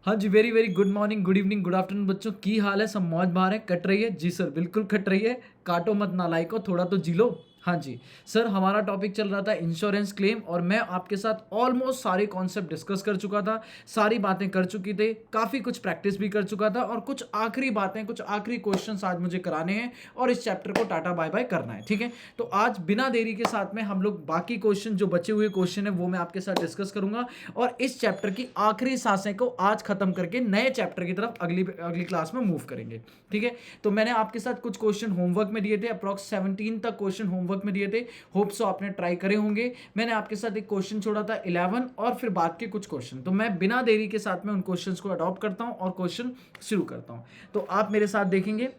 हाँ जी, very very good morning, good evening, good afternoon बच्चों। की हाल है? सब मौज बाहर है, कट रही है? जी सर, बिल्कुल कट रही है। काटो मत नालायकों, थोड़ा तो जी लो। हाँ जी सर, हमारा टॉपिक चल रहा था इंश्योरेंस क्लेम और मैं आपके साथ ऑलमोस्ट सारे कॉन्सेप्ट डिस्कस कर चुका था, सारी बातें कर चुकी थे, काफ़ी कुछ प्रैक्टिस भी कर चुका था और कुछ आखिरी बातें, कुछ आखिरी क्वेश्चंस आज मुझे कराने हैं और इस चैप्टर को टाटा बाय बाय करना है। ठीक है, तो आज बिना देरी के साथ में हम लोग बाकी क्वेश्चन, जो बचे हुए क्वेश्चन है वो मैं आपके साथ डिस्कस करूंगा और इस चैप्टर की आखिरी सांसें को आज खत्म करके नए चैप्टर की तरफ अगली अगली क्लास में मूव करेंगे। ठीक है, तो मैंने आपके साथ कुछ क्वेश्चन होमवर्क में दिए थे, अप्रॉक्स 17 तक क्वेश्चन होमवर्क में दिए थे। होप सो आपने ट्राई करे होंगे। मैंने आपके साथ एक क्वेश्चन छोड़ा था 11 और फिर बाद के कुछ क्वेश्चन, तो मैं बिना देरी के साथ में उन क्वेश्चंस को अडॉप्ट करता हूं और क्वेश्चन शुरू करता हूं। तो आप मेरे साथ देखेंगे,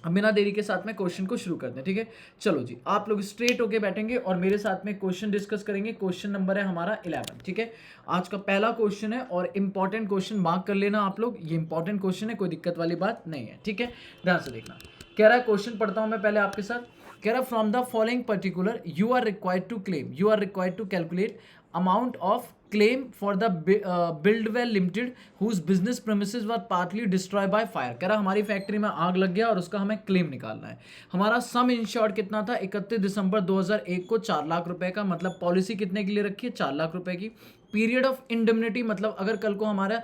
अब बिना देरी के साथ में क्वेश्चन को शुरू करते हैं। ठीक है, चलो जी, आप लोग स्ट्रेट होके बैठेंगे और मेरे साथ में क्वेश्चन डिस्कस करेंगे। क्वेश्चन नंबर है हमारा 11। ठीक है, आज का पहला क्वेश्चन है और इंपॉर्टेंट क्वेश्चन मार्क कर लेना आप लोग, ये इंपॉर्टेंट क्वेश्चन है, कोई दिक्कत वाली बात नहीं है। ठीक है, ध्यान से देखना। कह रहा है, क्वेश्चन पढ़ता हूं मैं पहले आपके साथ। कह रहा, from the following particular you are required to claim, you are required to calculate amount of claim for the Buildwell Limited whose business premises were partly destroyed by fire। कह रहा हमारी फैक्ट्री में आग लग गया और उसका हमें क्लेम निकालना है। हमारा सम इंश्योर्ड कितना था? 31 दिसंबर 2001 को 4 लाख रुपए का, मतलब पॉलिसी कितने के लिए रखी है? 4 लाख रुपए की। पीरियड ऑफ इंडेमनिटी, मतलब अगर कल को हमारा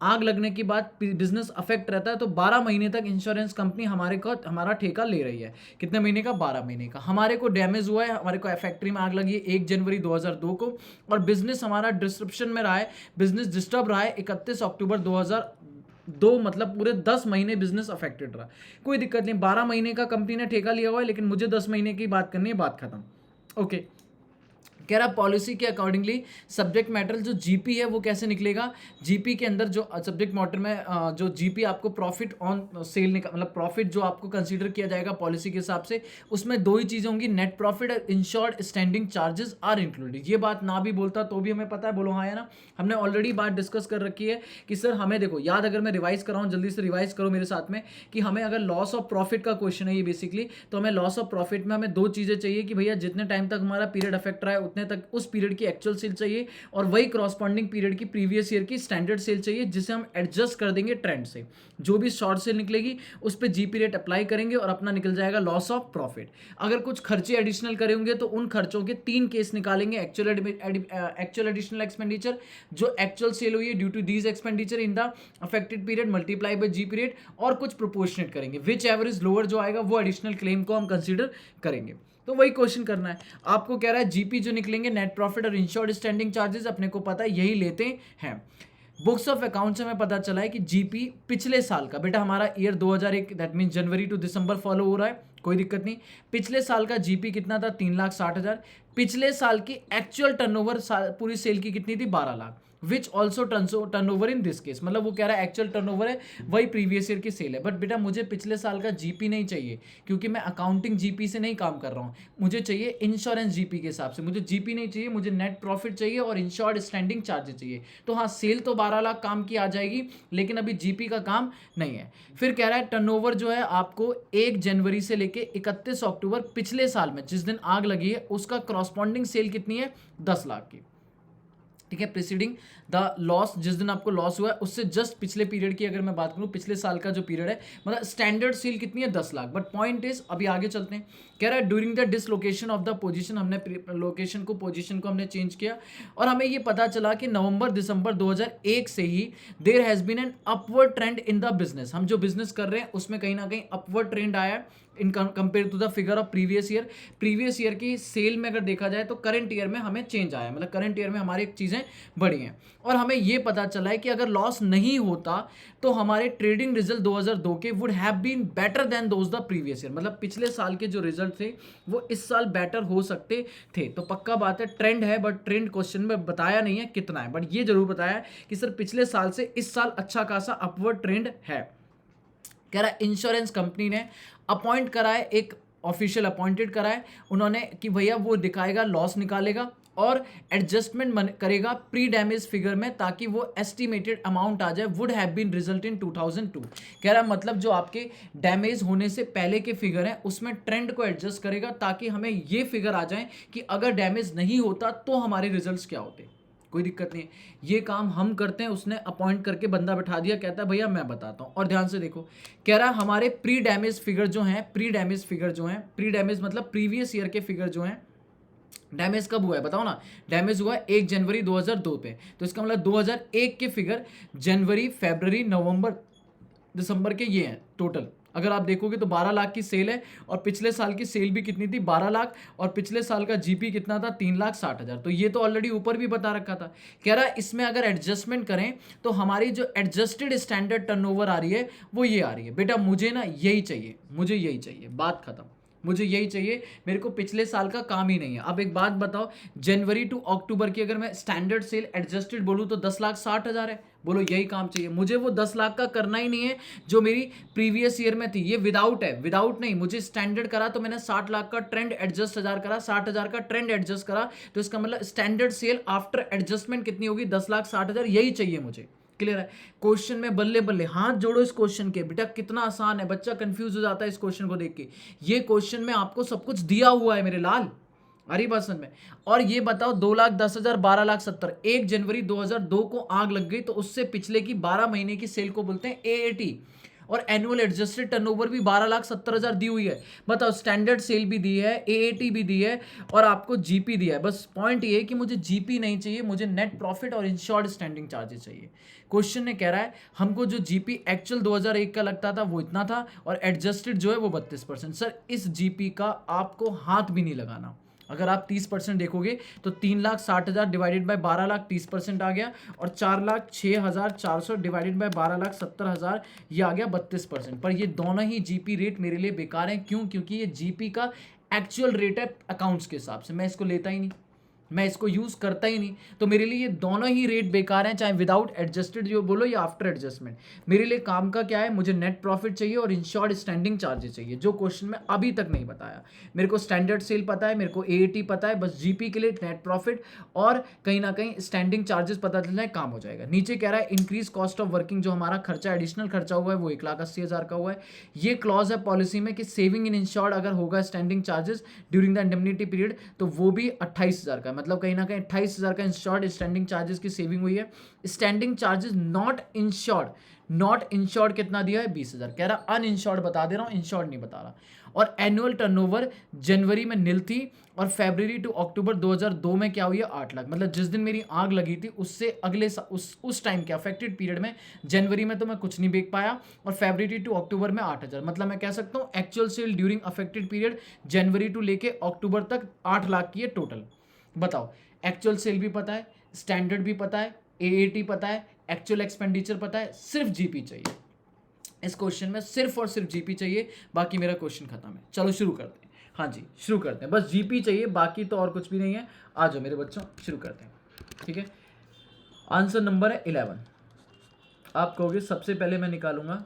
आग लगने के बाद बिजनेस अफेक्ट रहता है तो 12 महीने तक इंश्योरेंस कंपनी हमारा ठेका ले रही है। कितने महीने का? 12 महीने का। हमारे को डैमेज हुआ है, हमारे को फैक्ट्री में आग लगी है 1 जनवरी 2002 को और बिजनेस हमारा डिस्ट्रप्शन में रहा है, बिजनेस डिस्टर्ब रहा है 31 अक्टूबर 2002, मतलब पूरे 10 महीने बिजनेस अफेक्टेड रहा। कोई दिक्कत नहीं, 12 महीने का कंपनी ने ठेका लिया हुआ है, लेकिन मुझे 10 महीने की बात करनी है, बात खत्म। ओके, कह रहा पॉलिसी के अकॉर्डिंगली सब्जेक्ट मैटर जो जीपी है वो कैसे निकलेगा? जीपी के अंदर जो सब्जेक्ट मैटर में जो जीपी आपको प्रॉफिट ऑन सेल निकाल, मतलब प्रॉफिट जो आपको कंसीडर किया जाएगा पॉलिसी के हिसाब से, उसमें दो ही चीज़ें होंगी, नेट प्रॉफिट और insured standing charges are included. ये बात ना भी बोलता तो भी हमें पता है, बोलो हाँ या ना। हमने ऑलरेडी बात डिस्कस कर रखी है कि सर हमें देखो याद, अगर मैं रिवाइज कर रहा हूँ, जल्दी से रिवाइज करो मेरे साथ में, कि हमें अगर लॉस ऑफ प्रॉफिट का क्वेश्चन है ये बेसिकली, तो हमें लॉस ऑफ प्रॉफिट में हमें दो चीज़ें चाहिए कि भैया जितने टाइम तक हमारा पीरियड अफेक्ट रहा है उतने तक उस पीरियड की एक्चुअल सेल चाहिए और वही कॉरस्पॉन्डिंग पीरियड की प्रीवियस ईयर की स्टैंडर्ड सेल चाहिए, जिसे हम एडजस्ट कर देंगे ट्रेंड से। जो भी शॉर्ट सेल निकलेगी उस पर जीपी रेट अप्लाई करेंगे और अपना निकल जाएगा लॉस ऑफ प्रॉफिट। अगर कुछ खर्चे एडिशनल करे होंगे तो उन खर्चों के 3 केस निकालेंगे, एक्चुअल एडिशनल एक्सपेंडिचर, जो एक्चुअल सेल हुई है due to these expenditure in the affected period multiply by GP rate, और कुछ प्रोपोर्शनेट करेंगे, विच एवरेज लोअर जो आएगा वो एडिशनल क्लेम को हम कंसीडर करेंगे। तो वही क्वेश्चन करना है आपको। कह रहा है जीपी जो निकलेंगे, नेट प्रॉफिट और इंश्योर्ड स्टैंडिंग चार्जेस, अपने को पता है यही लेते हैं। बुक्स ऑफ अकाउंट से हमें पता चला है कि जीपी पिछले साल का, बेटा हमारा year 2001, that mean January to December follow हो रहा है, कोई दिक्कत नहीं। पिछले साल का जीपी कितना था? 3,60,000। पिछले साल की एक्चुअल टर्नओवर पूरी सेल की कितनी थी? 12 lakh. Which also turnover in this case, मतलब वो कह रहा है एक्चुअल टर्नओवर है वही प्रीवियस ईयर की सेल है। बट बेटा मुझे पिछले साल का जीपी नहीं चाहिए, क्योंकि मैं अकाउंटिंग जीपी से नहीं काम कर रहा हूँ, मुझे चाहिए इंश्योरेंस जीपी के हिसाब से। मुझे जीपी नहीं चाहिए, मुझे नेट प्रॉफिट चाहिए और इंश्योर्ड स्टैंडिंग चार्जेस चाहिए। तो हाँ, सेल तो 12 लाख काम की आ जाएगी, लेकिन अभी जीपी का काम नहीं है। फिर कह रहा है टर्नओवर जो है आपको 1 जनवरी से लेके 31 अक्टूबर पिछले साल में जिस दिन आग लगी है उसका करस्पॉन्डिंग सेल कितनी है? 10 लाख की। ठीक है, प्रीसीडिंग द लॉस, जिस दिन आपको लॉस हुआ है उससे जस्ट पिछले पीरियड की अगर मैं बात करूं, पिछले साल का जो पीरियड है, मतलब स्टैंडर्ड सेल कितनी है? 10 लाख। बट पॉइंट इज, अभी आगे चलते हैं। कह रहा है during the dislocation of the position, हमने पोजीशन को हमने चेंज किया और हमें ये पता चला कि नवंबर दिसंबर 2001 से ही there has been an upward trend in the business. हम जो बिजनेस कर रहे हैं उसमें कहीं ना कहीं अपवर्ड ट्रेंड आया है in compare to the figure of previous year. Previous year की सेल में अगर देखा जाए तो करंट ईयर में हमें चेंज आया है, मतलब करंट ईयर में हमारी चीज़ें बढ़ी हैं। और हमें ये पता चला है कि अगर लॉस नहीं होता तो हमारे ट्रेडिंग रिजल्ट 2002 के would have been better than those the previous year, मतलब पिछले साल के जो रिजल्ट थे वो इस साल बेटर हो सकते थे। तो पक्का बात है, ट्रेंड है, बट ट्रेंड क्वेश्चन में बताया नहीं है कितना है, बट ये जरूर बताया है कि सर पिछले साल से इस साल अच्छा खासा अपवर्ड ट्रेंड है। कह रहा है इंश्योरेंस कंपनी ने अपॉइंट करा है, एक ऑफिशियल अपॉइंटेड करा है उन्होंने, कि भैया वो दिखाएगा, लॉस निकालेगा और एडजस्टमेंट करेगा प्री डैमेज फिगर में, ताकि वो एस्टिमेटेड अमाउंट आ जाए, would have been result in 2002। कह रहा है मतलब जो आपके डैमेज होने से पहले के फिगर हैं उसमें ट्रेंड को एडजस्ट करेगा, ताकि हमें ये फिगर आ जाए कि अगर डैमेज नहीं होता तो हमारे रिजल्ट्स क्या होते। कोई दिक्कत नहीं है, ये काम हम करते हैं। उसने अपॉइंट करके बंदा बैठा दिया, कहता है भैया मैं बताता हूँ। और ध्यान से देखो, कह रहा है हमारे प्री डैमेज फिगर जो हैं, प्री डैमेज मतलब प्रीवियस ईयर के फिगर जो हैं, डैमेज कब हुआ है बताओ ना। डैमेज हुआ है 1 जनवरी 2002 पे, तो इसका मतलब 2001 के फिगर जनवरी, फरवरी, नवंबर, दिसंबर के ये हैं टोटल। अगर आप देखोगे तो 12 लाख की सेल है, और पिछले साल की सेल भी कितनी थी, 12 लाख, और पिछले साल का जीपी कितना था, 3,60,000। तो ये तो ऑलरेडी ऊपर भी बता रखा था। कह रहा है इसमें अगर एडजस्टमेंट करें तो हमारी जो एडजस्टेड स्टैंडर्ड टर्नओवर आ रही है वो ये आ रही है। बेटा मुझे ना यही चाहिए, मुझे यही चाहिए, बात खत्म, मुझे यही चाहिए, मेरे को पिछले साल का काम ही नहीं है। अब एक बात बताओ, जनवरी टू अक्टूबर की अगर मैं स्टैंडर्ड सेल एडजस्टेड बोलूँ तो 10,60,000 है। बोलो यही काम चाहिए मुझे, वो 10 लाख का करना ही नहीं है जो मेरी प्रीवियस ईयर में थी। ये विदाउट है, विदाउट नहीं, मुझे स्टैंडर्ड करा तो मैंने 60 लाख का ट्रेंड एडजस्ट 1000 करा, 60,000 का ट्रेंड एडजस्ट करा, तो इसका मतलब स्टैंडर्ड सेल आफ्टर एडजस्टमेंट कितनी होगी, 10,60,000। यही चाहिए मुझे। क्लियर है? क्वेश्चन में बल्ले बल्ले हाथ जोड़ो इस क्वेश्चन के, बेटा कितना आसान है, बच्चा कंफ्यूज हो जाता है इस क्वेश्चन को देख के। ये क्वेश्चन में आपको सब कुछ दिया हुआ है मेरे लाल, अरे बात समझ में। और ये बताओ 2,10,000, 12,70,000, 1 जनवरी 2002 को आग लग गई तो उससे पिछले की 12 महीने की सेल को बोलते हैं एएटी। और एनुअल एडजस्टेड टर्नओवर भी 12,70,000 दी हुई है। बताओ स्टैंडर्ड सेल भी दी है, एएटी भी दी है, और आपको जीपी दिया है। बस पॉइंट ये है कि मुझे जीपी नहीं चाहिए, मुझे नेट प्रॉफिट और इंश्योर्ड स्टैंडिंग चार्जेस चाहिए। क्वेश्चन ने कह रहा है हमको जो जीपी एक्चुअल 2001 का लगता था वो इतना था, और एडजस्टेड जो है वो 32%। सर इस जीपी का आपको हाथ भी नहीं लगाना। अगर आप 30% देखोगे तो 3,60,000 डिवाइडेड बाय 12 लाख 30% आ गया, और 4,06,400 डिवाइडेड बाय 12,70,000 ये आ गया 32%। पर ये दोनों ही जीपी रेट मेरे लिए बेकार हैं। क्यों? क्योंकि ये जीपी का एक्चुअल रेट है अकाउंट्स के हिसाब से, मैं इसको लेता ही नहीं, मैं इसको यूज करता ही नहीं। तो मेरे लिए ये दोनों ही रेट बेकार हैं, चाहे विदाउट एडजस्टेड जो बोलो या आफ्टर एडजस्टमेंट। मेरे लिए काम का क्या है, मुझे नेट प्रॉफिट चाहिए और इंश्योर्ड स्टैंडिंग चार्जेस चाहिए, जो क्वेश्चन में अभी तक नहीं बताया। मेरे को स्टैंडर्ड सेल पता है, मेरे को एएटी पता है, बस जीपी के लिए नेट प्रॉफिट और कहीं ना कहीं स्टैंडिंग चार्जेस पता चल जाए, काम हो जाएगा। नीचे कह रहा है इंक्रीज कॉस्ट ऑफ वर्किंग, जो हमारा खर्चा एडिशनल खर्चा हुआ है वो 1,80,000 का हुआ है। ये क्लॉज है पॉलिसी में कि सेविंग इन इंश्योर्ड अगर होगा standing charges during the indemnity period तो वो भी 28,000 का, मतलब कहीं ना कहीं 28,000 का इंश्योर्ड स्टैंडिंग चार्जेस की सेविंग हुई है। Standing charges not insured, not insured कितना दिया है, 20,000। कह रहा अनइंश्योर्ड बता दे रहा हूं, इंश्योर्ड नहीं बता रहा। और एनुअल टर्नओवर जनवरी में नील थी, और फरवरी टू अक्टूबर 2002 में क्या हुई है, 8 लाख। मतलब जिस दिन मेरी आग लगी थी उससे अगले उस टाइम के अफेक्टेड पीरियड में जनवरी में तो मैं कुछ नहीं बेच पाया, और फरवरी टू अक्टूबर में 8,000। मतलब मैं कह सकता हूँ actual sale during affected period January to लेके अक्टूबर तक 8 लाख की है टोटल। बताओ एक्चुअल सेल भी पता है, स्टैंडर्ड भी पता है, एएटी पता है, एक्चुअल एक्सपेंडिचर पता है, सिर्फ जीपी चाहिए। इस क्वेश्चन में सिर्फ और सिर्फ जीपी चाहिए, बाकी मेरा क्वेश्चन खत्म है। चलो शुरू करते हैं। हाँ जी शुरू करते हैं, बस जीपी चाहिए, बाकी तो और कुछ भी नहीं है। आ जाओ मेरे बच्चों शुरू करते हैं। ठीक है, आंसर नंबर है 11। आप कहोगे सबसे पहले मैं निकालूंगा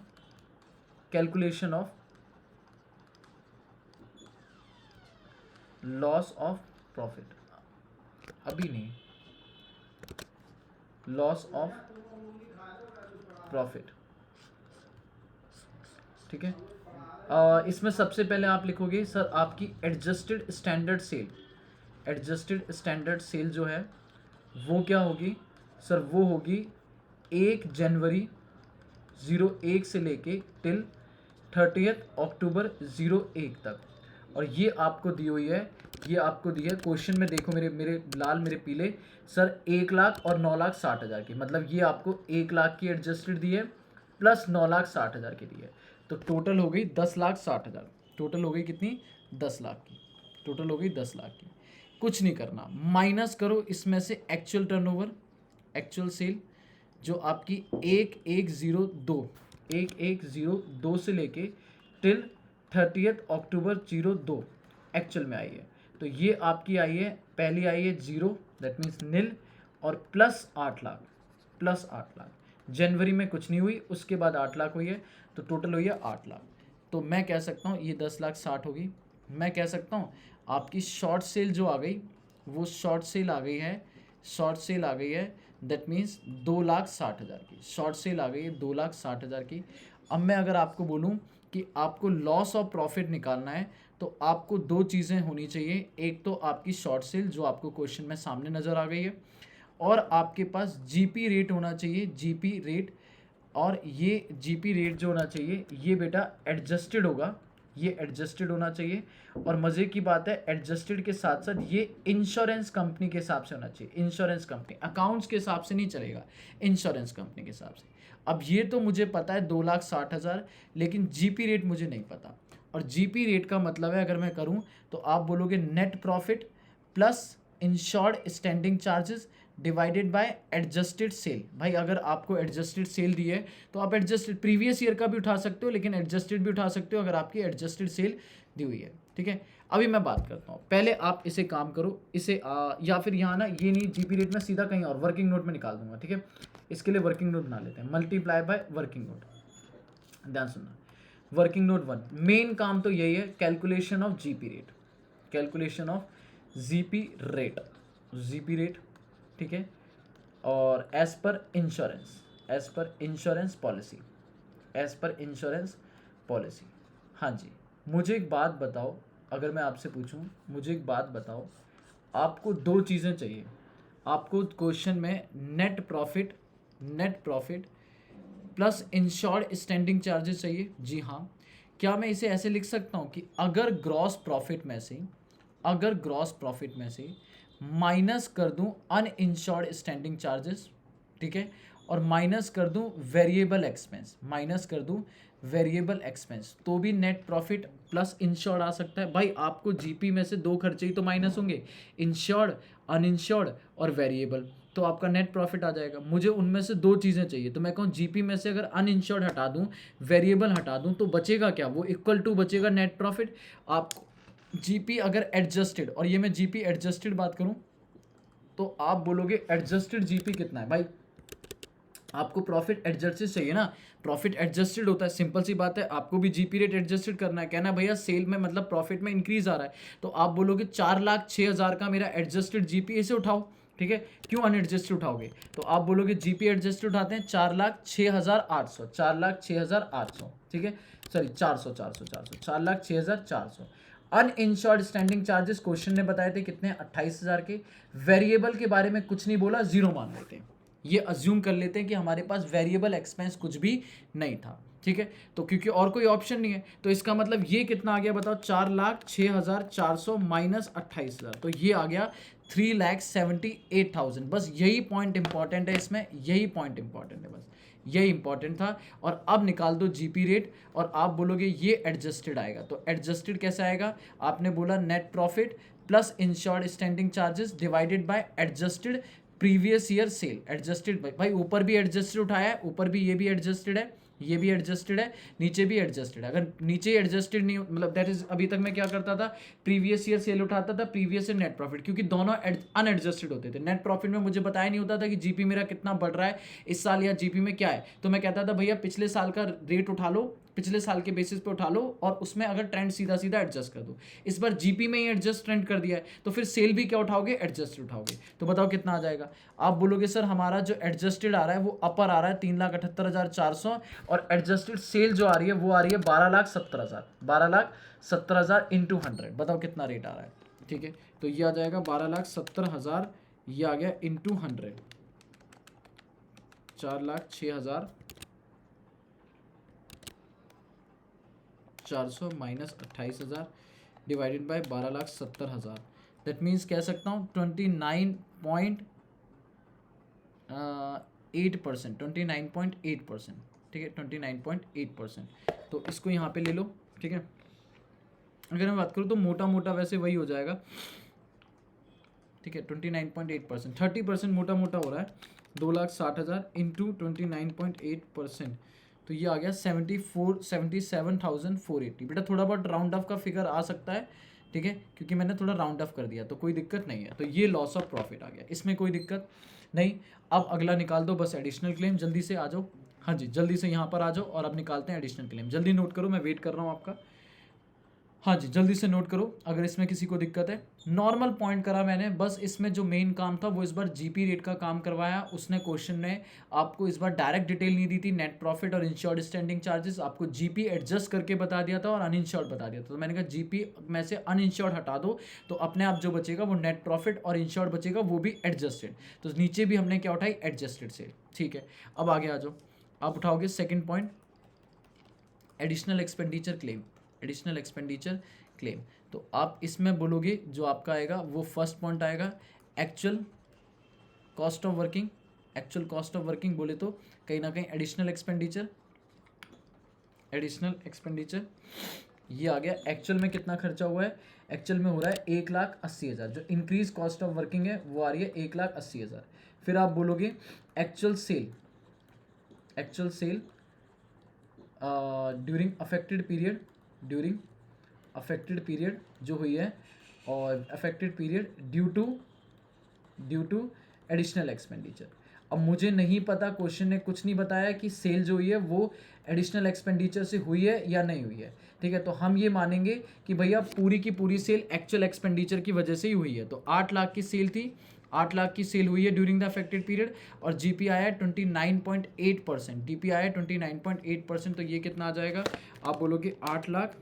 calculation of loss of profit, अभी नहीं, लॉस ऑफ प्रॉफिट। ठीक है, इसमें सबसे पहले आप लिखोगे सर आपकी adjusted standard sale, adjusted standard sale जो है वो क्या होगी सर, वो होगी 1 जनवरी 01 से लेके टिल 30 अक्टूबर 01 तक। और ये आपको दी हुई है, ये आपको दी है क्वेश्चन में, देखो मेरे मेरे लाल मेरे पीले सर, 1 लाख और 9,60,000 की, मतलब ये आपको 1 लाख की एडजस्टेड दी है प्लस 9,60,000 की दी है, तो टोटल हो गई 10,60,000। टोटल हो गई कितनी, 10 लाख की, टोटल हो गई 10 लाख की। कुछ नहीं करना, माइनस करो इसमें से एक्चुअल टर्नओवर, एक्चुअल सेल जो आपकी 1102 से लेके टिल 30 अक्टूबर 02 एक्चुअल में आई है। तो ये आपकी आई है, पहली आई है 0, दैट मीन्स नील, और प्लस 8 लाख, प्लस 8 लाख। जनवरी में कुछ नहीं हुई, उसके बाद 8 लाख हुई है, तो टोटल हुई है 8 लाख। तो मैं कह सकता हूँ ये 10,60,000 होगी। मैं कह सकता हूँ आपकी शॉर्ट सेल जो आ गई वो शॉर्ट सेल आ गई है, शॉर्ट सेल आ गई है, दैट मीन्स 2,60,000 की शॉर्ट सेल आ गई है, 2,60,000 की। अब मैं अगर आपको बोलूं कि आपको लॉस ऑफ प्रॉफिट निकालना है तो आपको दो चीज़ें होनी चाहिए। एक तो आपकी शॉर्ट सेल जो आपको क्वेश्चन में सामने नज़र आ गई है, और आपके पास जीपी रेट होना चाहिए, जीपी रेट। और ये जीपी रेट जो होना चाहिए ये बेटा एडजस्टेड होगा, ये एडजस्टेड होना चाहिए। और मज़े की बात है एडजस्टेड के साथ साथ ये इंश्योरेंस कंपनी के हिसाब से होना चाहिए, इंश्योरेंस कंपनी, अकाउंट्स के हिसाब से नहीं चलेगा, इंश्योरेंस कंपनी के हिसाब से। अब ये तो मुझे पता है 2,60,000, लेकिन जीपी रेट मुझे नहीं पता। और जीपी रेट का मतलब है अगर मैं करूं तो आप बोलोगे net profit plus insured standing charges divided by adjusted sale. भाई अगर आपको एडजस्टेड सेल दी है तो आप एडजस्टेड प्रीवियस ईयर का भी उठा सकते हो, लेकिन एडजस्टेड भी उठा सकते हो अगर आपकी एडजस्टेड सेल दी हुई है। ठीक है, अभी मैं बात करता हूँ, पहले आप इसे काम करो, इसे या फिर यहाँ ना ये नहीं जीपी रेट में सीधा कहीं और वर्किंग नोट में निकाल दूंगा। ठीक है, इसके लिए वर्किंग नोट बना लेते हैं, मल्टीप्लाई बाय वर्किंग नोट। ध्यान सुनना, वर्किंग नोट 1, मेन काम तो यही है, calculation of GP rate, calculation of GP rate, GP rate. ठीक है, और as per insurance, as per insurance policy, as per insurance policy. हाँ जी, मुझे एक बात बताओ, अगर मैं आपसे पूछूं, मुझे एक बात बताओ, आपको दो चीज़ें चाहिए, आपको क्वेश्चन में net profit, net profit plus insured standing charges चाहिए। जी हाँ, क्या मैं इसे ऐसे लिख सकता हूँ कि अगर ग्रॉस प्रॉफिट में से, अगर ग्रॉस प्रॉफिट में से माइनस कर दूं अनइंश्योर्ड स्टैंडिंग चार्जेस, ठीक है, और माइनस कर दूं वेरिएबल एक्सपेंस, माइनस कर दूं वेरिएबल एक्सपेंस, तो भी नेट प्रॉफिट प्लस इंश्योर्ड आ सकता है। भाई आपको जीपी में से दो खर्चे ही तो माइनस होंगे, इंश्योर्ड, अनइंश्योर्ड और वेरिएबल, तो आपका नेट प्रॉफिट आ जाएगा। मुझे उनमें से दो चीज़ें चाहिए, तो मैं कहूँ जीपी में से अगर अनइंश्योर्ड हटा दूं, वेरिएबल हटा दूं, तो बचेगा क्या, वो इक्वल टू बचेगा नेट प्रॉफिट। आप जीपी अगर एडजस्टेड, और ये मैं जीपी एडजस्टेड बात करूं तो आप बोलोगे एडजस्टेड जीपी कितना है। भाई आपको प्रॉफिट एडजस्टेड चाहिए ना, प्रॉफिट एडजस्टेड होता है, सिंपल सी बात है, आपको भी जीपी रेट एडजस्टेड करना है। कहना है भैया सेल में मतलब प्रॉफिट में इंक्रीज आ रहा है, तो आप बोलोगे 4,06,000 का मेरा एडजस्टेड जीपी, इसे उठाओ। ठीक है, क्यों अनएडजस्टेड उठाओगे, तो आप बोलोगे जीपी एडजस्टेड उठाते हैं 4,06,800, 4,06,800। ठीक है, sorry 400, 400, 400, 4,06,400। Uninsured standing charges question ने बताए थे कितने, 28,000 के। वेरिएबल के बारे में कुछ नहीं बोला, जीरो मान लेते हैं, ये अज्यूम कर लेते हैं कि हमारे पास वेरिएबल एक्सपेंस कुछ भी नहीं था। ठीक है, तो क्योंकि और कोई ऑप्शन नहीं है, तो इसका मतलब ये कितना आ गया बताओ, 4,06,400 माइनस 28,000, तो ये आ गया 3,78,000। बस यही पॉइंट इंपॉर्टेंट है इसमें, यही पॉइंट इंपॉर्टेंट है, बस यही इंपॉर्टेंट था। और अब निकाल दो जीपी रेट, और आप बोलोगे ये एडजस्टेड आएगा, तो एडजस्टेड कैसे आएगा, आपने बोला net profit plus insured standing charges divided by adjusted previous year cell. Adjusted भाई ऊपर भी एडजस्टेड उठाया है, ऊपर भी ये भी एडजस्टेड है, ये भी एडजस्टेड है, नीचे भी एडजस्टेड है। अगर नीचे एडजस्टेड नहीं, मतलब दैट इज, अभी तक मैं क्या करता था, प्रीवियस ईयर सेल उठाता था, प्रीवियस ईयर नेट प्रॉफिट, क्योंकि दोनों अनएडजस्टेड होते थे। नेट प्रॉफिट में मुझे बताया नहीं होता था कि जीपी मेरा कितना बढ़ रहा है इस साल, या जीपी में क्या है, तो मैं कहता था भैया पिछले साल का रेट उठा लो, पिछले साल के बेसिस पे उठा लो, और उसमें अगर ट्रेंड सीधा सीधा एडजस्ट कर दो। इस बार जीपी में ही एडजस्ट ट्रेंड कर दिया है, तो फिर सेल भी क्या उठाओगे, एडजस्ट उठाओगे। तो बताओ कितना आ जाएगा, आप बोलोगे सर हमारा जो एडजस्टेड आ रहा है वो अपर आ रहा है 3,78,400, और एडजस्टेड सेल जो आ रही है वो आ रही है 12,70,000, 12,70,000 इंटू 100, बताओ कितना रेट आ रहा है। ठीक है, तो ये आ जाएगा 12,70,000, ये आ गया into 100, 4,06,400 minus 28,000 divided by 12,70,000। That means कह सकता हूँ 29.8%, 29.8%। ठीक है, 29.8%, तो इसको यहाँ पे ले लो। ठीक है, अगर मैं बात करूँ तो मोटा मोटा वैसे वही हो जाएगा। ठीक है, 29.8%, 30% मोटा मोटा हो रहा है, 2,60,000 इंटू 29.8%, तो ये आ गया 77,480। बेटा थोड़ा बहुत राउंड ऑफ का फिगर आ सकता है, ठीक है, क्योंकि मैंने थोड़ा राउंड ऑफ कर दिया, तो कोई दिक्कत नहीं है। तो ये लॉस ऑफ प्रॉफिट आ गया, इसमें कोई दिक्कत नहीं। अब अगला निकाल दो बस, एडिशनल क्लेम, जल्दी से आ जाओ। हाँ जी, जल्दी से यहाँ पर आ जाओ, और अब निकालते हैं एडिशनल क्लेम, जल्दी नोट करो, मैं वेट कर रहा हूँ आपका। हाँ जी, जल्दी से नोट करो अगर इसमें किसी को दिक्कत है। नॉर्मल पॉइंट करा मैंने, बस इसमें जो मेन काम था वो इस बार जीपी रेट का काम करवाया। उसने क्वेश्चन ने आपको इस बार डायरेक्ट डिटेल नहीं दी थी, नेट प्रॉफिट और इंश्योर्ड स्टैंडिंग चार्जेस आपको जीपी एडजस्ट करके बता दिया था और अनइंश्योर्ड बता दिया था। तो मैंने कहा जीपी में से अनइंश्योर्ड हटा दो, तो अपने आप जो बचेगा वो नेट प्रॉफिट और इंश्योर्ड बचेगा, वो भी एडजस्टेड। तो नीचे भी हमने क्या उठाई, एडजस्टेड सेल। ठीक है, अब आगे आ जाओ। आप उठाओगे second point, additional expenditure claim. Additional expenditure claim, तो आप इसमें बोलोगे जो आपका आएगा वो फर्स्ट पॉइंट आएगा, actual cost of working. Actual cost of working बोले तो कहीं ना कहीं एडिशनल एक्सपेंडिचर, एडिशनल एक्सपेंडिचर ये आ गया। एक्चुअल में कितना खर्चा हुआ है, एक्चुअल में हो रहा है 1,80,000। जो इंक्रीज कॉस्ट ऑफ वर्किंग है वो आ रही है 1,80,000। फिर आप बोलोगे actual sale, actual sale during affected period, during affected period जो हुई है, और affected period due to additional expenditure. अब मुझे नहीं पता, क्वेश्चन ने कुछ नहीं बताया कि सेल जो हुई है वो एडिशनल एक्सपेंडिचर से हुई है या नहीं हुई है। ठीक है, तो हम ये मानेंगे कि भैया पूरी की पूरी सेल एक्चुअल एक्सपेंडिचर की वजह से ही हुई है। तो 8 लाख की सेल थी, 8 लाख की सेल हुई है ड्यूरिंग द अफेक्टेड पीरियड, और जीपी आया 29.8%, डीपी आया 29.8%। तो ये कितना आ जाएगा, आप बोलोगे 8 लाख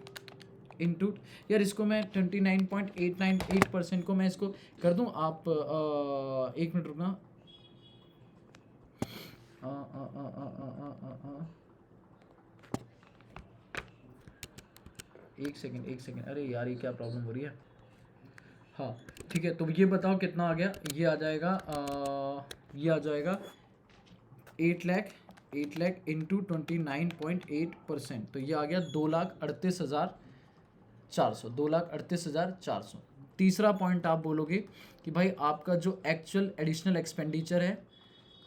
इंटू, यार इसको मैं 29.898% को मैं इसको कर दूं। आप एक मिनट रुकना, एक सेकेंड, अरे यार ये क्या प्रॉब्लम हो रही है। हाँ ठीक है, तो ये बताओ कितना आ गया, ये आ जाएगा ये आ जाएगा 8 लाख इंटू 29.8%, तो ये आ गया 2,38,400, 2,38,400। तीसरा पॉइंट आप बोलोगे कि भाई आपका जो एक्चुअल एडिशनल एक्सपेंडिचर है,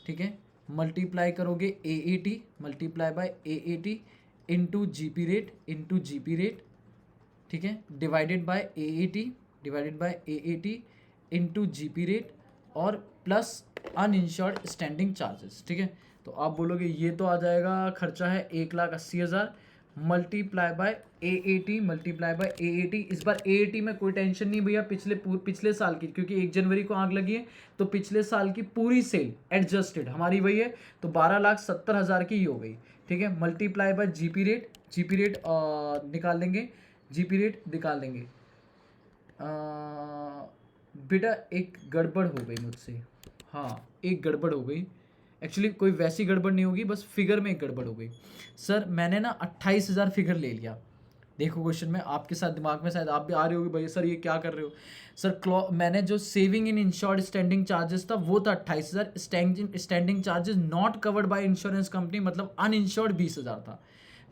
ठीक है, मल्टीप्लाई करोगे AAT, multiply by AAT into GP rate, ठीक है, divided by AAT, into GP rate, और प्लस अनइंश्योर्ड स्टैंडिंग चार्जेस। ठीक है, तो आप बोलोगे ये तो आ जाएगा, खर्चा है 1,80,000 मल्टीप्लाई बाय AAT, इस बार AAT में कोई टेंशन नहीं भैया, पिछले साल की, क्योंकि 1 जनवरी को आग लगी है, तो पिछले साल की पूरी सेल एडजस्टेड हमारी वही है, तो 12,70,000 की ही हो गई। ठीक है, मल्टीप्लाई बाय जीपी रेट, निकाल लेंगे, जीपी रेट निकाल लेंगे। बेटा एक गड़बड़ हो गई मुझसे, हाँ एक गड़बड़ हो गई, एक्चुअली कोई वैसी गड़बड़ नहीं होगी, बस फिगर में एक गड़बड़ हो गई। सर मैंने ना 28,000 फिगर ले लिया। देखो क्वेश्चन में आपके साथ दिमाग में शायद आप भी आ रही होगी, भैया सर ये क्या कर रहे हो सर। मैंने जो saving in insured standing charges था वो था 28,000, standing charges not covered by insurance company, मतलब अनइंश्योर्ड 20,000 था।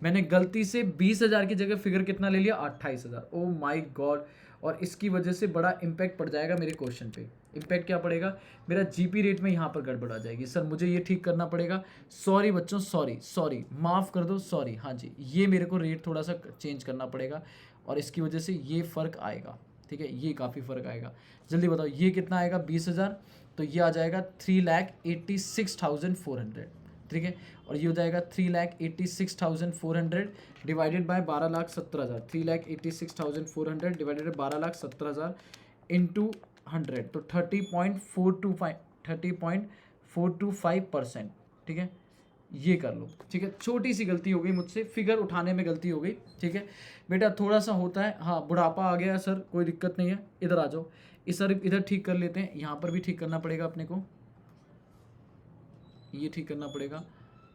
मैंने गलती से 20,000 की जगह फिगर कितना ले लिया, 28,000। ओ माई गॉड, और इसकी वजह से बड़ा इम्पैक्ट पड़ जाएगा मेरे क्वेश्चन पे। इम्पैक्ट क्या पड़ेगा, मेरा जीपी रेट में यहाँ पर गड़बड़ आ जाएगी। सर मुझे ये ठीक करना पड़ेगा, सॉरी बच्चों, सॉरी माफ़ कर दो, सॉरी। हाँ जी, ये मेरे को रेट थोड़ा सा चेंज करना पड़ेगा, और इसकी वजह से ये फ़र्क आएगा। ठीक है, ये काफ़ी फ़र्क आएगा। जल्दी बताओ ये कितना आएगा, 20,000, तो ये आ जाएगा 3,86,400। ठीक है, और ये हो जाएगा 3,86,400 divided by 12,70,000, 3,86,400 divided by 12,70,000 into 100, तो 30.425%। ठीक है, ये कर लो। ठीक है, छोटी सी गलती हो गई मुझसे, फिगर उठाने में गलती हो गई। ठीक है बेटा, थोड़ा सा होता है, हाँ बुढ़ापा आ गया है सर, कोई दिक्कत नहीं है, इधर आ जाओ, इधर ठीक कर लेते हैं। यहाँ पर भी ठीक करना पड़ेगा अपने को, ये ठीक करना पड़ेगा।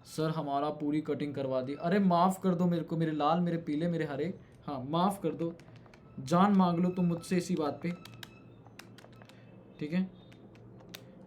सर हमारा पूरी कटिंग करवा दी, अरे माफ़ कर दो मेरे को, मेरे लाल, मेरे पीले, मेरे हरे, हाँ माफ़ कर दो, जान मांग लो तुम मुझसे इसी बात पे। ठीक है,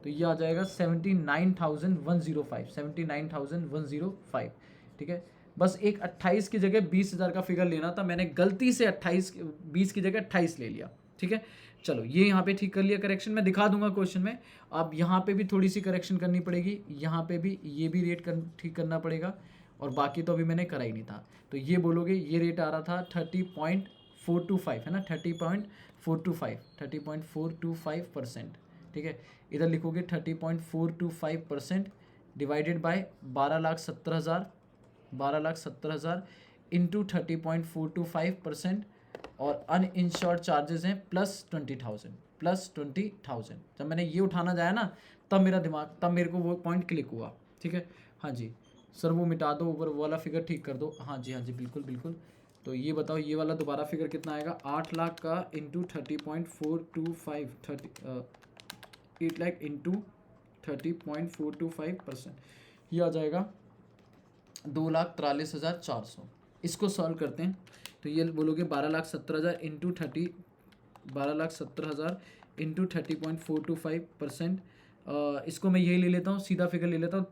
तो ये आ जाएगा 79,105, 79,105। ठीक है, बस एक 28 की जगह 20,000 का फिगर लेना था, मैंने गलती से 20 की जगह 28 ले लिया। ठीक है, चलो ये यहाँ पे ठीक कर लिया करेक्शन, मैं दिखा दूंगा क्वेश्चन में। अब यहाँ पे भी थोड़ी सी करेक्शन करनी पड़ेगी, यहाँ पे भी ये भी रेट ठीक करना पड़ेगा, और बाकी तो अभी मैंने करा ही नहीं था। तो ये बोलोगे ये रेट आ रहा था 30.425, है ना, 30.425%। ठीक है, इधर लिखोगे 30.425% डिवाइडेड बाय 12,70,000 इंटू 30.425%, और अनइंश्योर्ड चार्जेस हैं +20,000। जब मैंने ये उठाना जाया ना, तब मेरे को वो पॉइंट क्लिक हुआ। ठीक है, हाँ जी सर, वो मिटा दो, ऊपर वाला फिगर ठीक कर दो। हाँ जी, हाँ जी, बिल्कुल बिल्कुल। तो ये बताओ, ये वाला दोबारा फिगर कितना आएगा? 8 लाख का इंटू 30.425, 8 लाख इंटू 30.425%, ये आ जाएगा 2,43,400। इसको सॉल्व करते हैं तो ये बोलोगे 12,70,000 इंटू 12,70,000 इंटू 30.425%। इसको मैं यही ले लेता हूँ, सीधा फिगर ले लेता हूँ।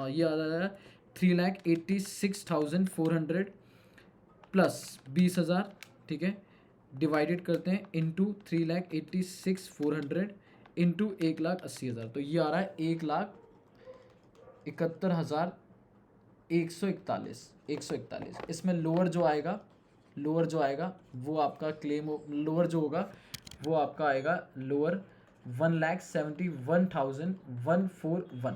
ये आ जाएगा 3,86,400 प्लस 20,000। ठीक है, डिवाइडेड करते हैं इंटू 3,86,400 इंटू 1,80,000। तो ये आ रहा है 1,71,141। इसमें लोअर जो आएगा वो आपका क्लेम, लोअर जो होगा वो आपका आएगा लोअर 1,71,141।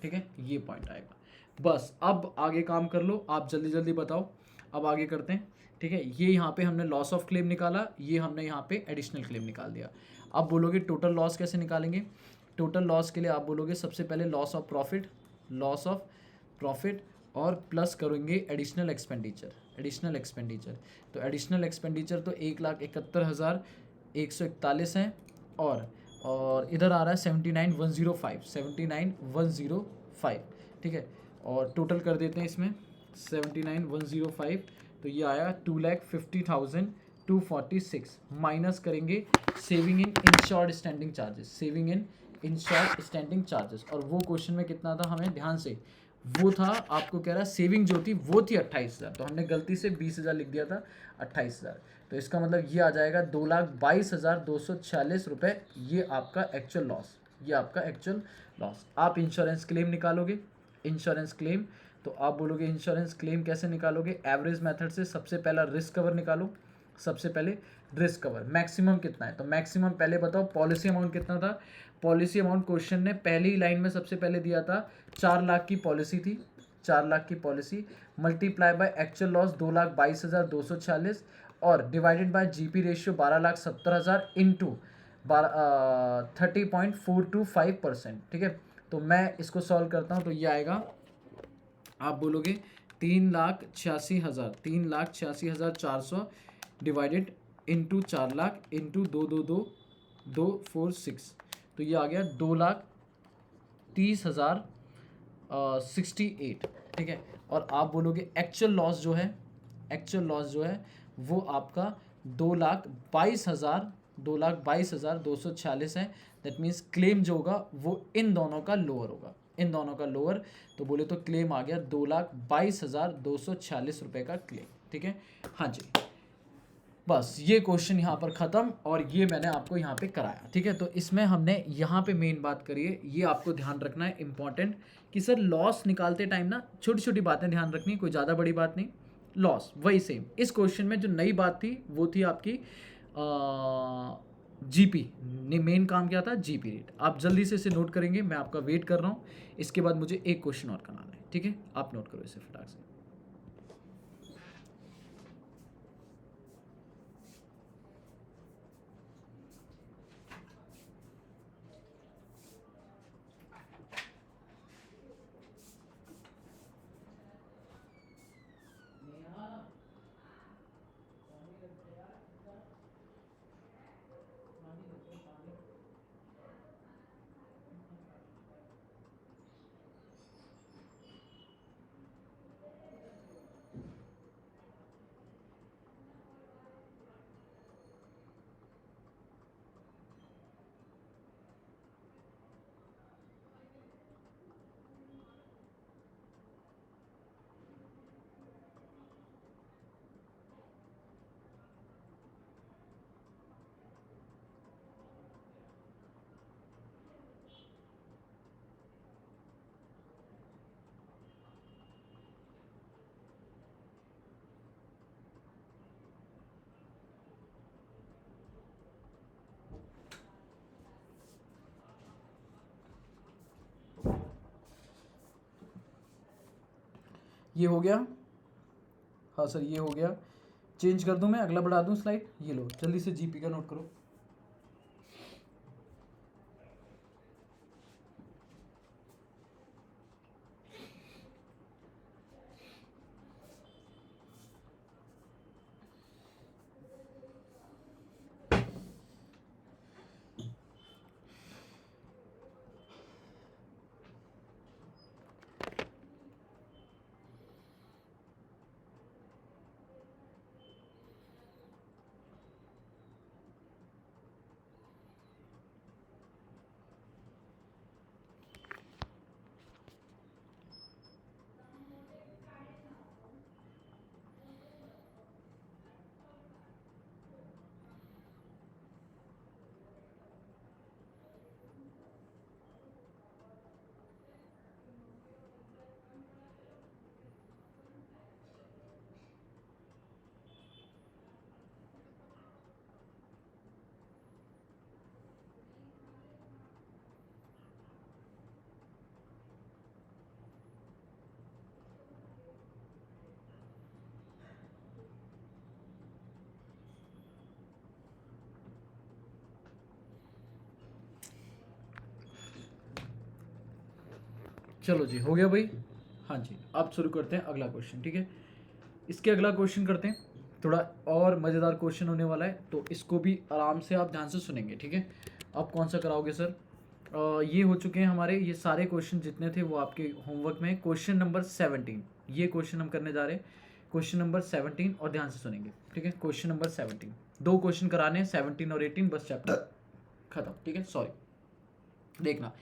ठीक है, ये पॉइंट आएगा। बस अब आगे काम कर लो आप, जल्दी जल्दी बताओ। अब आगे करते हैं। ठीक है, ये यहाँ पे हमने लॉस ऑफ क्लेम निकाला, ये हमने यहाँ पे एडिशनल क्लेम निकाल दिया। अब बोलोगे टोटल लॉस कैसे निकालेंगे? टोटल लॉस के लिए आप बोलोगे सबसे पहले लॉस ऑफ प्रॉफिट और प्लस करेंगे एडिशनल एक्सपेंडिचर। तो एडिशनल एक्सपेंडिचर तो 1,71,141 है, और इधर आ रहा है 79,105। ठीक है, और टोटल कर देते हैं इसमें 79,105। तो ये आया 2,50,246 माइनस करेंगे saving in insured standing charges. और वो क्वेश्चन में कितना था, हमें ध्यान से, वो था आपको कह रहा सेविंग जो थी वो थी 28,000, तो हमने गलती से 20,000 लिख दिया था, 28,000। तो इसका मतलब ये आ जाएगा 2,22,246 रुपये। ये आपका एक्चुअल लॉस। आप इंश्योरेंस क्लेम निकालोगे। तो आप बोलोगे इंश्योरेंस क्लेम कैसे निकालोगे? एवरेज मेथड से सबसे पहला रिस्क कवर निकालो। मैक्सिमम कितना है? तो मैक्सिमम पहले बताओ पॉलिसी अमाउंट कितना था। पॉलिसी अमाउंट क्वेश्चन ने पहली लाइन में सबसे पहले दिया था 4 लाख की पॉलिसी थी। 4 लाख की policy multiply by actual loss 2,22,246 और divided by GP ratio 12,70,000 into 30.425%। ठीक है, तो मैं इसको सॉल्व करता हूँ तो ये आएगा, आप बोलोगे 3,86,400 डिवाइडेड इंटू 4 लाख इंटू 2,246। तो ये आ गया 2,30,068। ठीक है, और आप बोलोगे एक्चुअल लॉस जो है वो आपका 2,22,246 है। दैट मीन्स क्लेम जो होगा वो इन दोनों का लोअर तो बोले तो क्लेम आ गया 2,22,246 रुपये का क्लेम। ठीक है, हाँ जी, बस ये क्वेश्चन यहाँ पर ख़त्म, और ये मैंने आपको यहाँ पे कराया। ठीक है, तो इसमें हमने यहाँ पे मेन बात करी है, ये आपको ध्यान रखना है इंपॉर्टेंट, कि सर लॉस निकालते टाइम ना छोटी छोटी बातें ध्यान रखनी, कोई ज़्यादा बड़ी बात नहीं। लॉस वही सेम, इस क्वेश्चन में जो नई बात थी वो थी आपकी जीपी ने मेन काम किया था, जीपी रेट। आप जल्दी से इसे नोट करेंगे, मैं आपका वेट कर रहा हूँ। इसके बाद मुझे एक क्वेश्चन और कराना है। ठीक है, आप नोट करो इसे फटाक से। ये हो गया, हाँ सर ये हो गया। चेंज कर दूं मैं, अगला बढ़ा दूं स्लाइड, ये लो जल्दी से जीपी का नोट करो। चलो जी, हो गया भाई। हाँ जी, अब शुरू करते हैं अगला क्वेश्चन, ठीक है। इसके अगला क्वेश्चन करते हैं, थोड़ा और मज़ेदार क्वेश्चन होने वाला है, तो इसको भी आराम से आप ध्यान से सुनेंगे, ठीक है। आप कौन सा कराओगे सर? ये हो चुके हैं हमारे, ये सारे क्वेश्चन जितने थे वो आपके होमवर्क में। क्वेश्चन नंबर 17, ये क्वेश्चन हम करने जा रहे हैं, क्वेश्चन नंबर 17, और ध्यान से सुनेंगे, ठीक है। क्वेश्चन नंबर 17, 2 क्वेश्चन कराने हैं, 17 और 18, बस चैप्टर खत्म, ठीक है। सॉरी, देखना,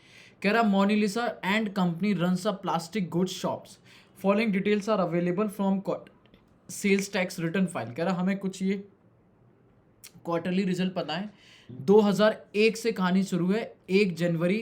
कह रहा Monalisa and company runs a plastic goods shops, following details are available from sales tax return file. कह रहा हमें कुछ ये क्वार्टरली रिजल्ट पता है। 2001 से कहानी शुरू है, 1 जनवरी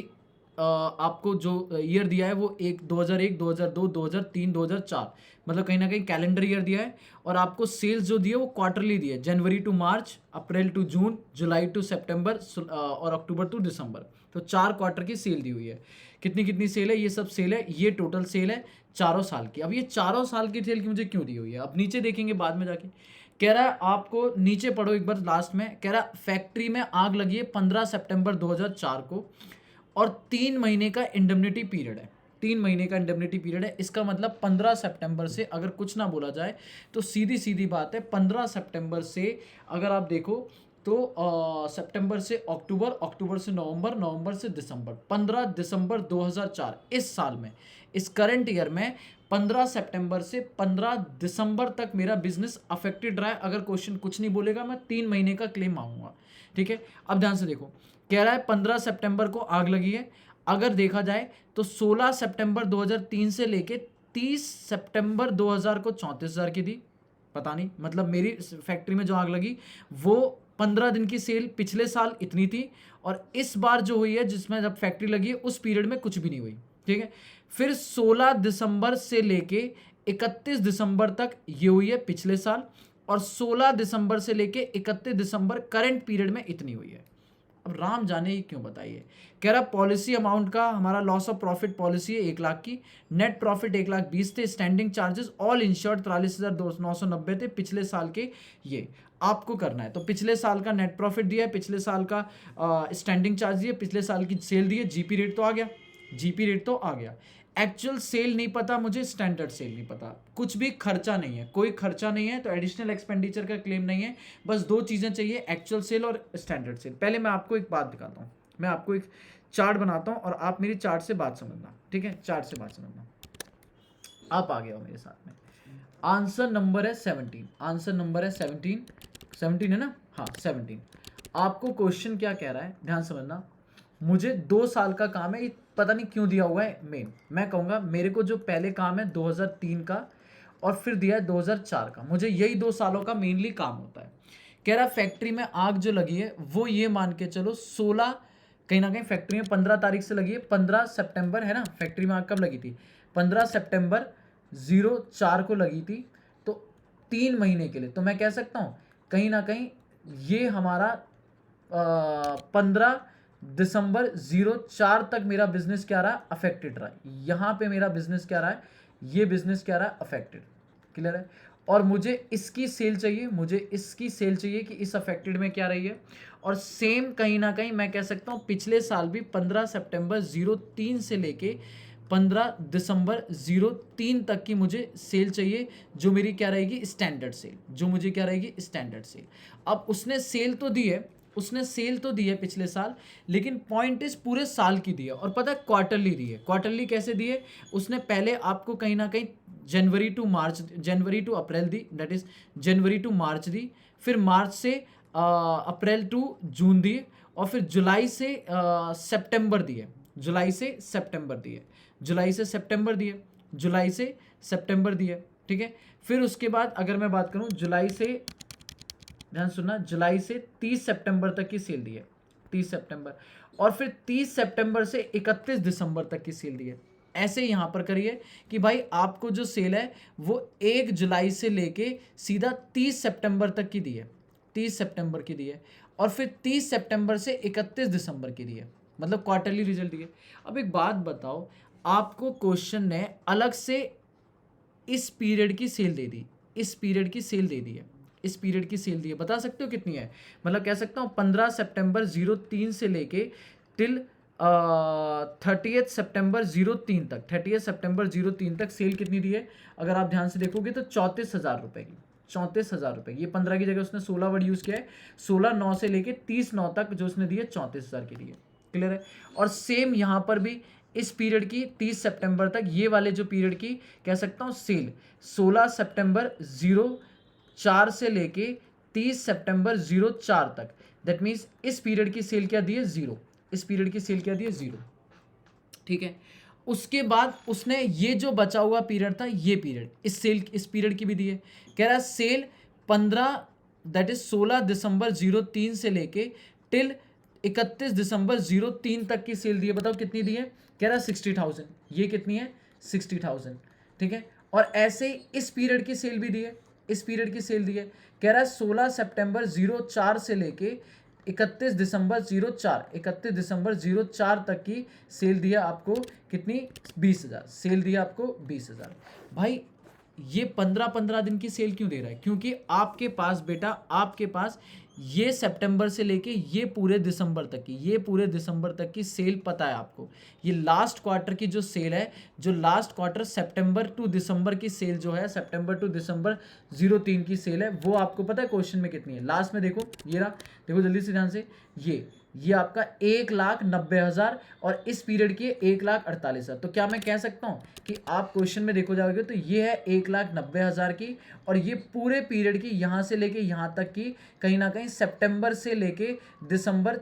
आपको जो ईयर दिया है वो 2001, 2002, 2003, 2004, मतलब कहीं ना कहीं कैलेंडर ईयर दिया है। और आपको सेल्स जो दिए वो क्वार्टरली दिए, जनवरी टू मार्च, अप्रैल टू जून, जुलाई टू सितंबर, और अक्टूबर टू दिसंबर। तो 4 क्वार्टर की सेल दी हुई है। कितनी कितनी सेल है, ये सब सेल है, ये टोटल सेल है चारों साल की। अब ये चारों साल की सेल की मुझे क्यों दी हुई है, अब नीचे देखेंगे बाद में जाके। कह रहा है आपको नीचे पढ़ो एक बार लास्ट में, कह रहा फैक्ट्री में आग लगी है 15 सितंबर 2004 को, और 3 महीने का इंडेमनिटी पीरियड है। 3 महीने का इंडेमनिटी पीरियड है, इसका मतलब 15 सितंबर से अगर कुछ ना बोला जाए तो सीधी सीधी बात है, 15 सितंबर से अगर आप देखो तो सितंबर से अक्टूबर, अक्टूबर से नवंबर, नवंबर से दिसंबर, 15 दिसंबर 2004, इस साल में, इस करंट ईयर में 15 सितंबर से 15 दिसंबर तक मेरा बिजनेस अफेक्टेड रहा है। अगर क्वेश्चन कुछ नहीं बोलेगा मैं 3 महीने का क्लेम मांगूंगा, ठीक है। अब ध्यान से देखो, कह रहा है 15 सितंबर को आग लगी है, अगर देखा जाए तो 16 सितंबर 2003 से लेके 30 सितंबर 2000 को 34,000 की दी, पता नहीं, मतलब मेरी फैक्ट्री में जो आग लगी वो 15 दिन की सेल पिछले साल इतनी थी, और इस बार जो हुई है जिसमें जब फैक्ट्री लगी है उस पीरियड में कुछ भी नहीं हुई, ठीक है। फिर 16 दिसंबर से लेके 31 दिसंबर तक ये हुई है पिछले साल, और 16 दिसंबर से लेके 31 दिसंबर करंट पीरियड में इतनी हुई है। अब राम जाने ही क्यों, बताइए। कह रहा पॉलिसी अमाउंट का हमारा लॉस ऑफ प्रॉफिट पॉलिसी है 1 लाख की, नेट प्रॉफिट 1,20,000 थे, स्टैंडिंग चार्जेस ऑल इंश्योर्ड 43,990 थे पिछले साल के। ये आपको करना है, तो पिछले साल का नेट प्रॉफिट दिया है, पिछले साल का स्टैंडिंग चार्ज दिया, पिछले साल की सेल दी है, जीपी रेट तो आ गया, जीपी रेट तो आ गया। एक्चुअल सेल नहीं पता मुझे, स्टैंडर्ड सेल नहीं पता, कुछ भी खर्चा नहीं है, कोई खर्चा नहीं है, तो एडिशनल एक्सपेंडिचर का क्लेम नहीं है। बस 2 चीज़ें चाहिए, एक्चुअल सेल और स्टैंडर्ड सेल। पहले मैं आपको एक बात दिखाता हूँ, मैं आपको एक चार्ट बनाता हूँ और आप मेरी चार्ट से बात समझना, ठीक है, चार्ट से बात समझना। आप आ गए हो मेरे साथ में। आंसर नंबर है 17, आंसर नंबर है 17, 17 है ना, हाँ 17। आपको क्वेश्चन क्या कह रहा है, ध्यान समझना। मुझे 2 साल का काम है, ये पता नहीं क्यों दिया हुआ है मेन, मैं कहूँगा मेरे को जो पहले काम है 2003 का, और फिर दिया है 2004 का, मुझे यही 2 सालों का मेनली काम होता है। कह रहा फैक्ट्री में आग जो लगी है वो ये मान के चलो 16, कहीं ना कहीं फैक्ट्री में 15 तारीख से लगी है, 15 सितंबर है ना, फैक्ट्री में आग कब लगी थी, 15 सितंबर 04 को लगी थी, तो 3 महीने के लिए, तो मैं कह सकता हूँ कहीं ना कहीं ये हमारा 15 दिसंबर 04 तक मेरा बिजनेस क्या रहा, अफेक्टेड रहा। यहाँ पे मेरा बिजनेस क्या रहा है, ये बिजनेस क्या रहा, अफेक्टेड, क्लियर है। और मुझे इसकी सेल चाहिए, मुझे इसकी सेल चाहिए कि इस अफेक्टेड में क्या रही है। और सेम कहीं ना कहीं मैं कह सकता हूँ पिछले साल भी 15 सितंबर 03 से लेके 15 दिसंबर 03 तक की मुझे सेल चाहिए, जो मेरी क्या रहेगी, स्टैंडर्ड सेल, जो मुझे क्या रहेगी, स्टैंडर्ड सेल। अब उसने सेल तो दी है, उसने सेल तो दी है पिछले साल, लेकिन पॉइंट इज पूरे साल की दी है। और पता है क्वार्टरली दी है। क्वार्टरली कैसे दी है, उसने पहले आपको कहीं ना कहीं जनवरी टू अप्रैल दी, दैट इज जनवरी टू मार्च दी, फिर मार्च से अप्रैल टू जून दी, और फिर जुलाई से सितंबर दिए, जुलाई से सितंबर दिए, जुलाई से सितंबर दिए, जुलाई से सितंबर दिए, ठीक है। फिर उसके बाद अगर मैं बात करूं जुलाई से, ध्यान सुनना, जुलाई से 30 सितंबर तक की सेल दी है, 30 सितंबर, और फिर 30 सितंबर से 31 दिसंबर तक की सेल दी है। ऐसे यहाँ पर करिए कि भाई आपको जो सेल है वो 1 जुलाई से लेके सीधा 30 सितंबर तक की दी है, 30 सितंबर की दी है, और फिर 30 सितंबर से 31 दिसंबर की दी है, मतलब क्वार्टरली रिजल्ट दिए। अब एक बात बताओ, आपको क्वेश्चन ने अलग से इस पीरियड की सेल दे दी, इस पीरियड की सेल दे दी है, इस पीरियड की सेल दी है, बता सकते हो कितनी है। मतलब कह सकता हूँ 15 सितंबर 03 से लेके टिल 30 सितंबर 03 तक, 30 सितंबर 03 तक सेल कितनी दी है, अगर आप ध्यान से देखोगे तो 34,000 रुपए की, 34,000 रुपए। ये 15 की जगह उसने 16 वर्ड यूज किया है, 16/9 से लेके 30/9 तक जो उसने दी है 34,000 की दी है। क्लियर है। और सेम यहाँ पर भी इस पीरियड की 30 सितंबर तक, ये वाले जो पीरियड की कह सकता हूँ सेल 16 सितंबर 04 से लेके 30 सितंबर 04 तक, दैट मीन्स इस पीरियड की सेल क्या दी है, 0, इस पीरियड की सेल क्या दी है, 0, ठीक है। उसके बाद उसने ये जो बचा हुआ पीरियड था, ये पीरियड, इस सेल, इस पीरियड की भी दी है। कह रहा है सेल 15, दैट इज 16 दिसंबर 03 से लेके टिल 31 दिसंबर 03 तक की सेल दी है। बताओ कितनी दी है, कह रहा है 60,000। ये कितनी है, 60,000, ठीक है। और ऐसे ही इस पीरियड की सेल भी दी है, इस पीरियड की सेल दी है। कह रहा है 16 सितंबर 04 से लेके 31 दिसंबर 04, 31 दिसंबर 04 तक की सेल दिया आपको कितनी, 20,000, सेल दिया आपको 20,000। भाई ये 15-15 दिन की सेल क्यों दे रहा है, क्योंकि आपके पास बेटा, आपके पास ये सितंबर से लेके ये पूरे दिसंबर तक की, ये पूरे दिसंबर तक की सेल पता है आपको। ये लास्ट क्वार्टर की जो सेल है, जो लास्ट क्वार्टर सितंबर टू दिसंबर की सेल जो है, सितंबर टू दिसंबर 03 की सेल है, वो आपको पता है क्वेश्चन में कितनी है। लास्ट में देखो, ये रहा, देखो जल्दी से ध्यान से, ये आपका 1,90,000 और इस पीरियड की 1,48,000। तो क्या मैं कह सकता हूँ कि आप क्वेश्चन में देखो जाओगे तो ये है 1,90,000 की, और ये पूरे पीरियड की यहाँ से लेके यहाँ तक की, कहीं ना कहीं सितंबर से लेके दिसंबर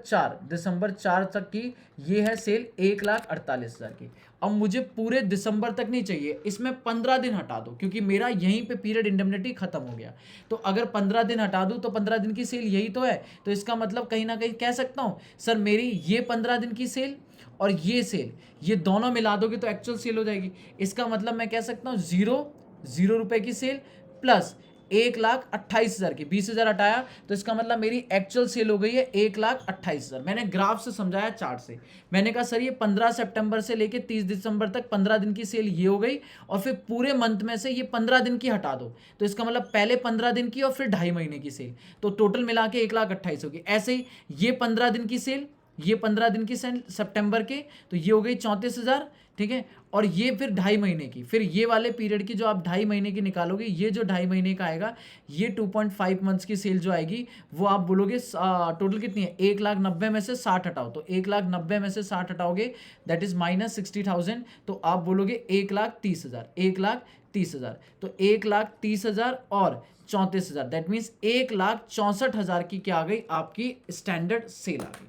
4 तक की, ये है सेल 1,48,000 की। अब मुझे पूरे दिसंबर तक नहीं चाहिए, इसमें 15 दिन हटा दो, क्योंकि मेरा यहीं पे पीरियड इंडेमनिटी खत्म हो गया। तो अगर 15 दिन हटा दूं तो 15 दिन की सेल यही तो है। तो इसका मतलब कहीं ना कहीं कह सकता हूं सर मेरी ये 15 दिन की सेल और ये सेल, ये दोनों मिला दोगे तो एक्चुअल सेल हो जाएगी। इसका मतलब मैं कह सकता हूँ 0 रुपए की सेल प्लस 1,28,000 की, 20,000 हटाया तो इसका मतलब मेरी एक्चुअल सेल हो गई है 1,28,000। मैंने ग्राफ से समझाया, चार्ट से। मैंने कहा सर ये 15 सितंबर से लेके 30 दिसंबर तक 15 दिन की सेल ये हो गई, और फिर पूरे मंथ में से ये 15 दिन की हटा दो, तो इसका मतलब पहले 15 दिन की और फिर 2.5 महीने की सेल, तो टोटल मिला के 1,28,000 होगी। ऐसे ही ये 15 दिन की सेल, ये 15 दिन की सेल सितंबर के, तो ये हो गई 34,000, ठीक है। और ये फिर 2.5 महीने की, फिर ये वाले पीरियड की जो आप 2.5 महीने की निकालोगे, ये जो 2.5 महीने का आएगा, ये 2.5 मंथ्स की सेल जो आएगी, वो आप बोलोगे टोटल कितनी है, 1,90,000 में से 60 हटाओ, तो 1,90,000 में से 60 हटाओगे, दैट इज -60,000, तो आप बोलोगे 1,30,000, 1,30,000, तो 1,30,000 और 34,000, दैट मीन्स 1,64,000 की क्या आ गई, आपकी स्टैंडर्ड सेल आ गई।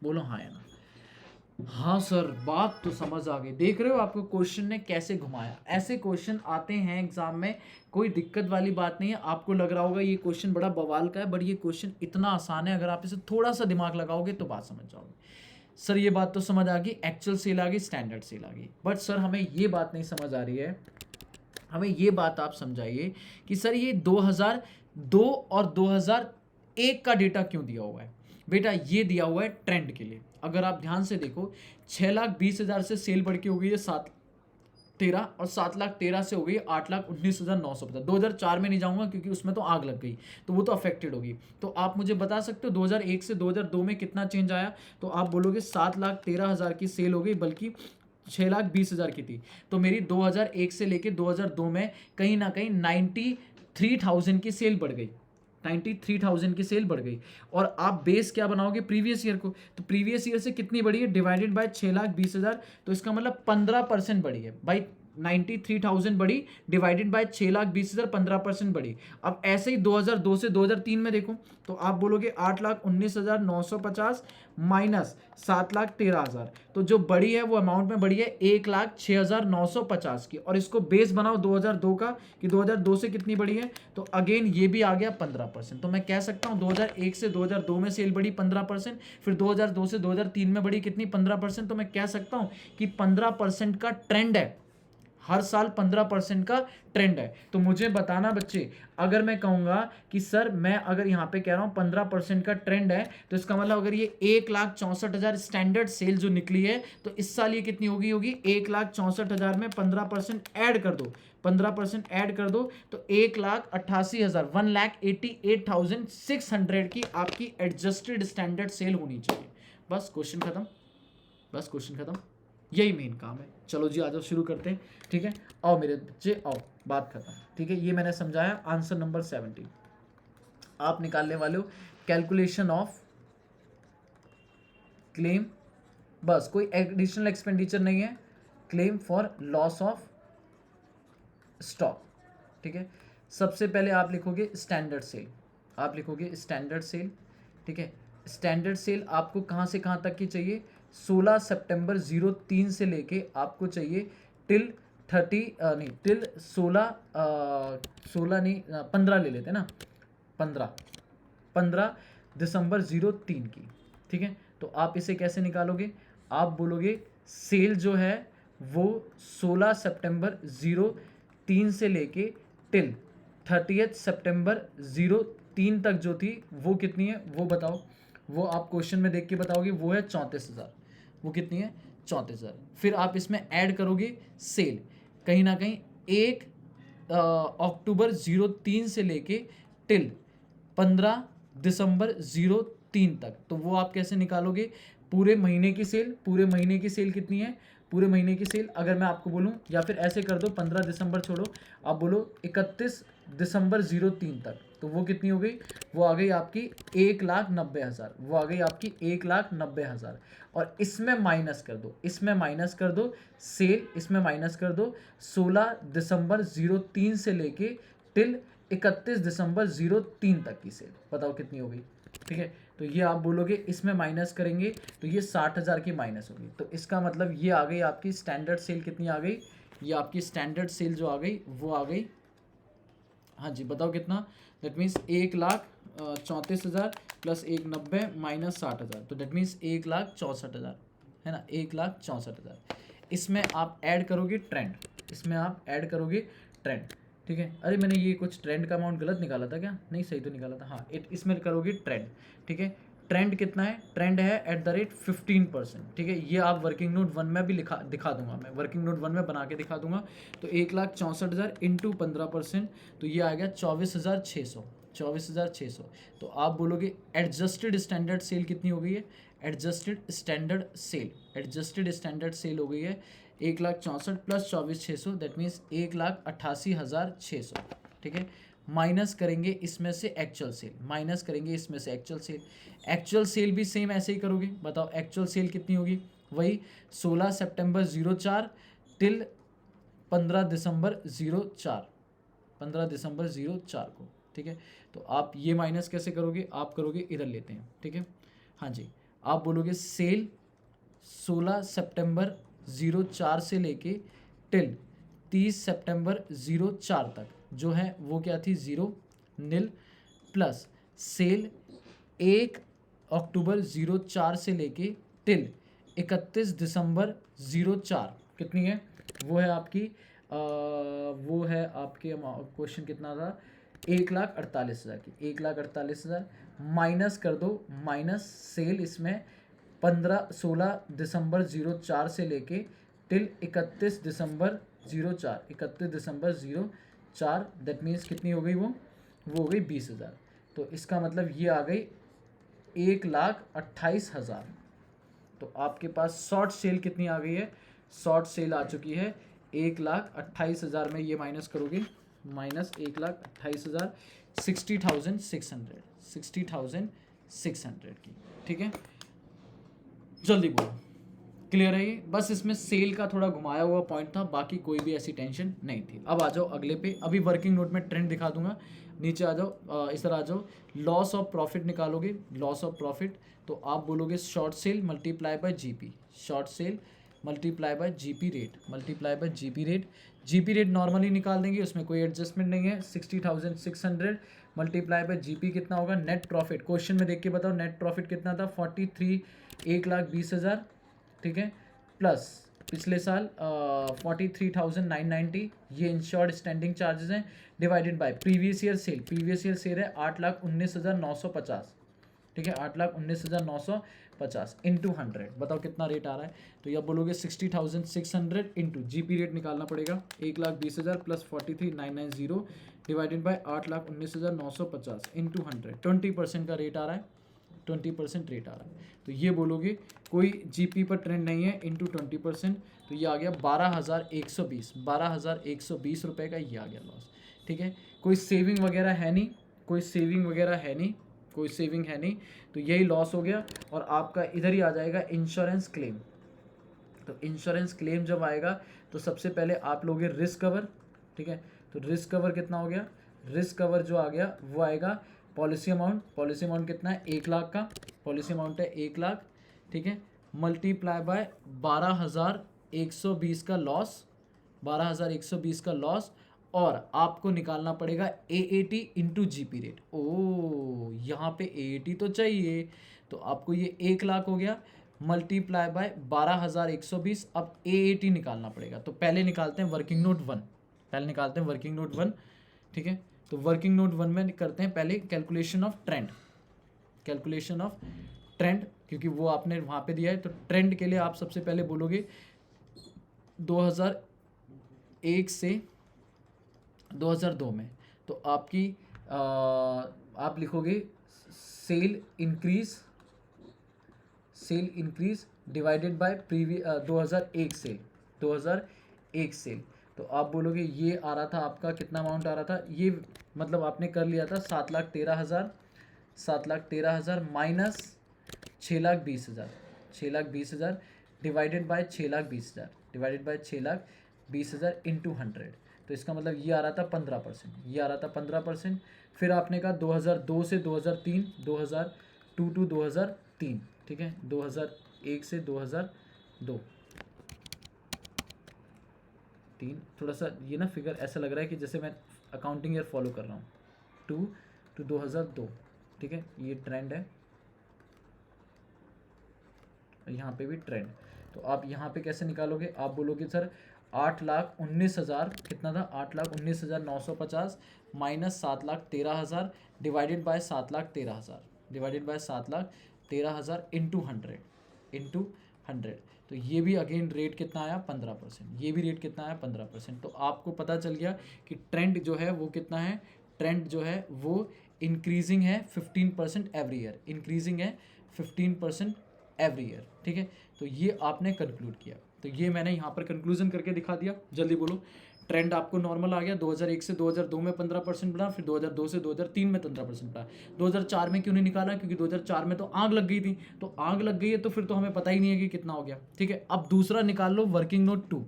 बोलो हाँ या ना। हाँ सर, बात तो समझ आ गई। देख रहे हो आपको क्वेश्चन ने कैसे घुमाया। ऐसे क्वेश्चन आते हैं एग्जाम में, कोई दिक्कत वाली बात नहीं है। आपको लग रहा होगा ये क्वेश्चन बड़ा बवाल का है, बट ये क्वेश्चन इतना आसान है, अगर आप इसे थोड़ा सा दिमाग लगाओगे तो बात समझ जाओगे। सर ये बात तो समझ आ गई, एक्चुअल सेल आ गई, स्टैंडर्ड सेल आ गई, बट सर हमें ये बात नहीं समझ आ रही है। हमें ये बात आप समझाइए कि सर ये 2002 और 2001 का डेटा क्यों दिया हुआ है। बेटा ये दिया हुआ है ट्रेंड के लिए। अगर आप ध्यान से देखो, 6,20,000 से सेल बढ़ के हो गई है 13 और 7,13,000 से हो गई 8,19,950। 2004 में नहीं जाऊंगा क्योंकि उसमें तो आग लग गई, तो वो तो अफेक्टेड होगी। तो आप मुझे बता सकते हो 2001 से 2002 में कितना चेंज आया? तो आप बोलोगे 7,13,000 की सेल हो गई, बल्कि 6,20,000 की थी। तो मेरी 2001 से लेके 2002 में कहीं ना कहीं 93,000 की सेल बढ़ गई, 93,000 की सेल बढ़ गई। और आप बेस क्या बनाओगे? प्रीवियस ईयर को। तो प्रीवियस ईयर से कितनी बढ़ी है? डिवाइडेड बाय 6,20,000, तो इसका मतलब 15% बढ़ी है भाई। 93,000 बढ़ी, डिवाइडेड बाय 6,20,000, 15% बढ़ी। अब ऐसे ही 2002 से 2003 में देखो, तो आप बोलोगे 8,19,950 माइनस 7,13,000, तो जो बढ़ी है वो अमाउंट में बढ़ी है 1,06,950 की। और इसको बेस बनाओ 2002 का, कि 2002 से कितनी बढ़ी है, तो अगेन ये भी आ गया 15%। तो मैं कह सकता हूँ 2001 से 2002 में सेल बढ़ी 15%, फिर 2002 से 2003 में बढ़ी कितनी? 15%। तो मैं कह सकता हूँ कि 15% का ट्रेंड है, हर साल 15% का ट्रेंड है। तो मुझे बताना बच्चे, अगर मैं कहूंगा कि सर मैं अगर यहाँ पे कह रहा हूँ 15% का ट्रेंड है, तो इसका मतलब अगर ये 1,64,000 स्टैंडर्ड सेल जो निकली है, तो इस साल ये कितनी होगी? 1,64,000 में 15% ऐड कर दो, 15% ऐड कर दो, तो 1,88,000, 1,88,600 की आपकी एडजस्टेड स्टैंडर्ड सेल होनी चाहिए। बस क्वेश्चन खत्म, बस क्वेश्चन खत्म, यही मेन काम है। चलो जी आ जाओ, शुरू करते हैं। ठीक है, आओ मेरे बच्चे आओ, बात खत्म। ठीक है, ये मैंने समझाया। आंसर नंबर 17 आप निकालने वाले हो, कैलकुलेशन ऑफ क्लेम, बस कोई एडिशनल एक्सपेंडिचर नहीं है, claim for loss of stock. ठीक है, सबसे पहले आप लिखोगे स्टैंडर्ड सेल, आप लिखोगे स्टैंडर्ड सेल। ठीक है, स्टैंडर्ड सेल आपको कहाँ से कहाँ तक की चाहिए? 16 सितंबर 03 से लेके आपको चाहिए टिल 16 नहीं 15 ले लेते हैं ना, 15 दिसंबर 03 की। ठीक है, तो आप इसे कैसे निकालोगे? आप बोलोगे सेल जो है वो 16 सितंबर 03 से लेके टिल 30 सितंबर 03 तक जो थी वो कितनी है वो बताओ। वो आप क्वेश्चन में देख के बताओगे, वो है 34,000। वो कितनी है? 34,000। फिर आप इसमें ऐड करोगे सेल, कहीं ना कहीं 1 अक्टूबर 03 से लेके टिल 15 दिसंबर 03 तक। तो वो आप कैसे निकालोगे? पूरे महीने की सेल, पूरे महीने की सेल कितनी है? पूरे महीने की सेल अगर मैं आपको बोलूं, या फिर ऐसे कर दो, 15 दिसंबर छोड़ो, आप बोलो 31 दिसंबर 03 तक, तो वो कितनी हो गई? वो आ गई आपकी 1,90,000, वो आ गई आपकी 1,90,000। और इसमें माइनस कर दो, इसमें माइनस कर दो सेल, इसमें माइनस कर दो 16 दिसंबर 03 से लेके टिल 31 दिसंबर 03 तक की सेल, बताओ कितनी हो गई? ठीक है, तो ये आप बोलोगे इसमें माइनस करेंगे तो ये 60,000 की माइनस होगी। तो इसका मतलब ये आ गई आपकी स्टैंडर्ड सेल, कितनी आ गई? ये आपकी स्टैंडर्ड सेल जो आ गई वो आ गई, हाँ जी बताओ कितना? दैट मीन्स 1,34,000 प्लस 1,90 माइनस 60,000, तो दैट मीन्स 1,64,000 है ना, 1,64,000। इसमें आप ऐड करोगे ट्रेंड, इसमें आप ऐड करोगे ट्रेंड। ठीक है, अरे मैंने ये कुछ ट्रेंड का अमाउंट गलत निकाला था क्या? नहीं, सही तो निकाला था। हाँ, इसमें करोगे ट्रेंड। ठीक है, ट्रेंड कितना है? ट्रेंड है @15%। ठीक है, ये आप वर्किंग नोट 1 में भी दिखा दूंगा, मैं वर्किंग नोट 1 में बना के दिखा दूंगा। तो 1,64,000 इंटू 15%, तो ये आ गया 24,600, 24,600। तो आप बोलोगे एडजस्टेड स्टैंडर्ड सेल कितनी हो गई है? Adjusted standard sale, adjusted standard sale हो गई है 1,64,000 प्लस 24,600, दैट मीन्स 1,88,600। ठीक है, माइनस करेंगे इसमें से एक्चुअल सेल, माइनस करेंगे इसमें से एक्चुअल सेल। एक्चुअल सेल भी सेम ऐसे ही करोगे, बताओ एक्चुअल सेल कितनी होगी? वही 16 सितंबर 04 टिल 15 दिसंबर 04, 15 दिसंबर 04 को। ठीक है, तो आप ये माइनस कैसे करोगे? आप करोगे इधर लेते हैं। ठीक है, हाँ जी, आप बोलोगे सेल 16 सितंबर 04 से लेके टिल 30 सितंबर 04 तक जो है वो क्या थी? 0 नील, प्लस सेल 1 अक्टूबर 04 से लेके टिल 31 दिसंबर 04 कितनी है? वो है आपकी वो है आपके क्वेश्चन कितना था? 1,48,000 की, 1,48,000 माइनस कर दो, माइनस सेल इसमें 16 दिसंबर 04 से लेके till 31 December 04 31 December 04, that means कितनी हो गई वो हो गई 20,000। तो इसका मतलब ये आ गई 1,28,000। तो आपके पास शॉर्ट सेल कितनी आ गई है, शॉर्ट सेल आ चुकी है 1,28,000 में, ये माइनस करोगे माइनस 1,28,000, 60,600 की, ठीक है। जल्दी बोलो, क्लियर है ये? बस इसमें सेल का थोड़ा घुमाया हुआ पॉइंट था, बाकी कोई भी ऐसी टेंशन नहीं थी। अब आ जाओ अगले पे, अभी वर्किंग नोट में ट्रेंड दिखा दूंगा। नीचे आ जाओ, इस तरह आ जाओ, लॉस ऑफ प्रॉफिट निकालोगे, लॉस ऑफ प्रॉफिट। तो आप बोलोगे short cell multiply by GP, short cell multiply by GP rate, multiply by GP rate. GP rate normally निकाल देंगे, उसमें कोई एडजस्टमेंट नहीं है। 60,600 मल्टीप्लाई बाय जीपी कितना होगा, नेट प्रॉफिट। क्वेश्चन में देख के बताओ नेट प्रॉफिट कितना था, 43, 1,20,000, ठीक है, प्लस पिछले साल 43,990, ये इंश्योर्ड स्टैंडिंग चार्जेस हैं, divided by previous year cell, previous year cell है 8,19,950, ठीक है, 8,19,950 इंटू 100, बताओ कितना रेट आ रहा है। तो ये बोलोगे 60,600 इंटू जीपी रेट निकालना पड़ेगा, 1,20,000 प्लस 43,990 डिवाइडेड बाय 8,19,950 इंटू 100, 20% का रेट आ रहा है, 20% रेट आ रहा है। तो ये बोलोगे कोई जीपी पर ट्रेंड नहीं है, इंटू 20%, तो ये आ गया 12,120, 12,120 रुपये का ये आ गया लॉस, ठीक है। कोई सेविंग वगैरह है नहीं, कोई सेविंग वगैरह है नहीं, कोई सेविंग है नहीं, तो यही लॉस हो गया। और आपका इधर ही आ जाएगा इंश्योरेंस क्लेम। तो इंश्योरेंस क्लेम जब आएगा तो सबसे पहले आप लोगे रिस्क कवर, ठीक है। तो रिस्क कवर कितना हो गया, रिस्क कवर जो आ गया वो आएगा पॉलिसी अमाउंट, पॉलिसी अमाउंट कितना है 1 लाख का, पॉलिसी अमाउंट है 1 लाख, ठीक है, मल्टीप्लाई बाय 12,120 का लॉस, 12,120 का लॉस। और आपको निकालना पड़ेगा AAT इंटू जीपी रेट। ओ यहाँ पे AAT तो चाहिए, तो आपको ये 1 लाख हो गया मल्टीप्लाई बाय 12,120। अब AAT निकालना पड़ेगा, तो पहले निकालते हैं वर्किंग नोट 1, पहले निकालते हैं वर्किंग नोट 1, ठीक है। तो वर्किंग नोट 1 में करते हैं पहले calculation of trend, calculation of trend, क्योंकि वो आपने वहाँ पे दिया है। तो ट्रेंड के लिए आप सबसे पहले बोलोगे 2001 से 2002 में, तो आपकी आप लिखोगे sale increase, sale increase divided by previous 2001 sale, 2001 sale. तो आप बोलोगे ये आ रहा था आपका, कितना अमाउंट आ रहा था, ये मतलब आपने कर लिया था 7,13,000, 7,13,000 minus 6,20,000, 6,20,000 divided by 6,20,000, divided by 6,20,000 into 100। तो इसका मतलब ये आ रहा था 15%, ये आ रहा था 15%। फिर आपने कहा 2002 से 2003, 2002 टू 2003, ठीक है, 2001 से 2002, 3, थोड़ा सा ये ना फिगर ऐसा लग रहा है कि जैसे मैं अकाउंटिंग ईयर फॉलो कर रहा हूँ, 2 टू 2002, ठीक है, ये ट्रेंड है, यहाँ पे भी ट्रेंड। तो आप यहाँ पे कैसे निकालोगे, आप बोलोगे सर 8,19,000 कितना था, 8,19,950 minus 7,13,000 divided by 7,13,000, divided by 7,13,000 into 100, into 100। तो ये भी अगेन रेट कितना आया 15%, ये भी रेट कितना आया 15%। तो आपको पता चल गया कि ट्रेंड जो है वो कितना है, ट्रेंड जो है वो इंक्रीजिंग है 15% एवरी ईयर, इंक्रीजिंग है 15% एवरी ईयर, ठीक है। तो ये आपने कंक्लूड किया, तो ये मैंने यहाँ पर कंक्लूजन करके दिखा दिया। जल्दी बोलो, ट्रेंड आपको नॉर्मल आ गया, 2001 से 2002 में 15% बढ़ा, फिर 2002 से 2003 में 15% बढ़ा। 2004 में क्यों नहीं निकाला, क्योंकि 2004 में तो आग लग गई थी, तो आग लग गई है तो फिर तो हमें पता ही नहीं है कि कितना हो गया, ठीक है। अब दूसरा निकाल लो वर्किंग नोट 2,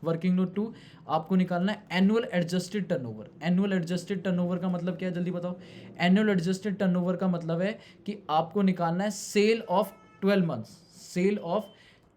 वर्किंग नोट 2 आपको निकालना है annual adjusted turnover. Annual adjusted turnover का मतलब क्या है, जल्दी बताओ। एनुअल एडजस्टेड टर्नओवर का मतलब है कि आपको निकालना है sale of 12 months, sale of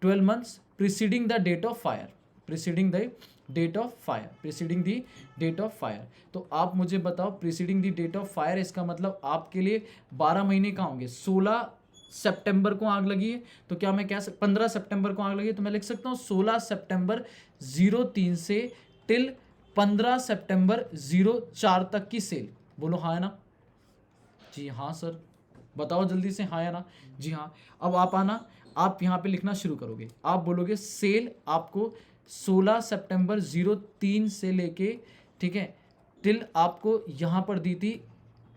12 months preceding the date of fire, preceding the date of fire, preceding the date of fire। तो आप मुझे बताओ preceding the date of fire, इसका मतलब आपके लिए 12 महीने कहाँ होंगे। 16 सितंबर को आग लगी है, तो क्या मैं 15 सितंबर को आग लगी है, तो मैं लिख सकता हूँ 16 सितंबर 03 से टिल 15 सितंबर 04 तक की सेल। बोलो हाँ है ना, जी हाँ सर, बताओ जल्दी से हाँ या ना, जी हाँ। अब आप आना, आप यहाँ पे लिखना शुरू करोगे, आप बोलोगे सेल आपको 16 सितंबर 03 से लेके, ठीक है, टिल आपको यहाँ पर दी थी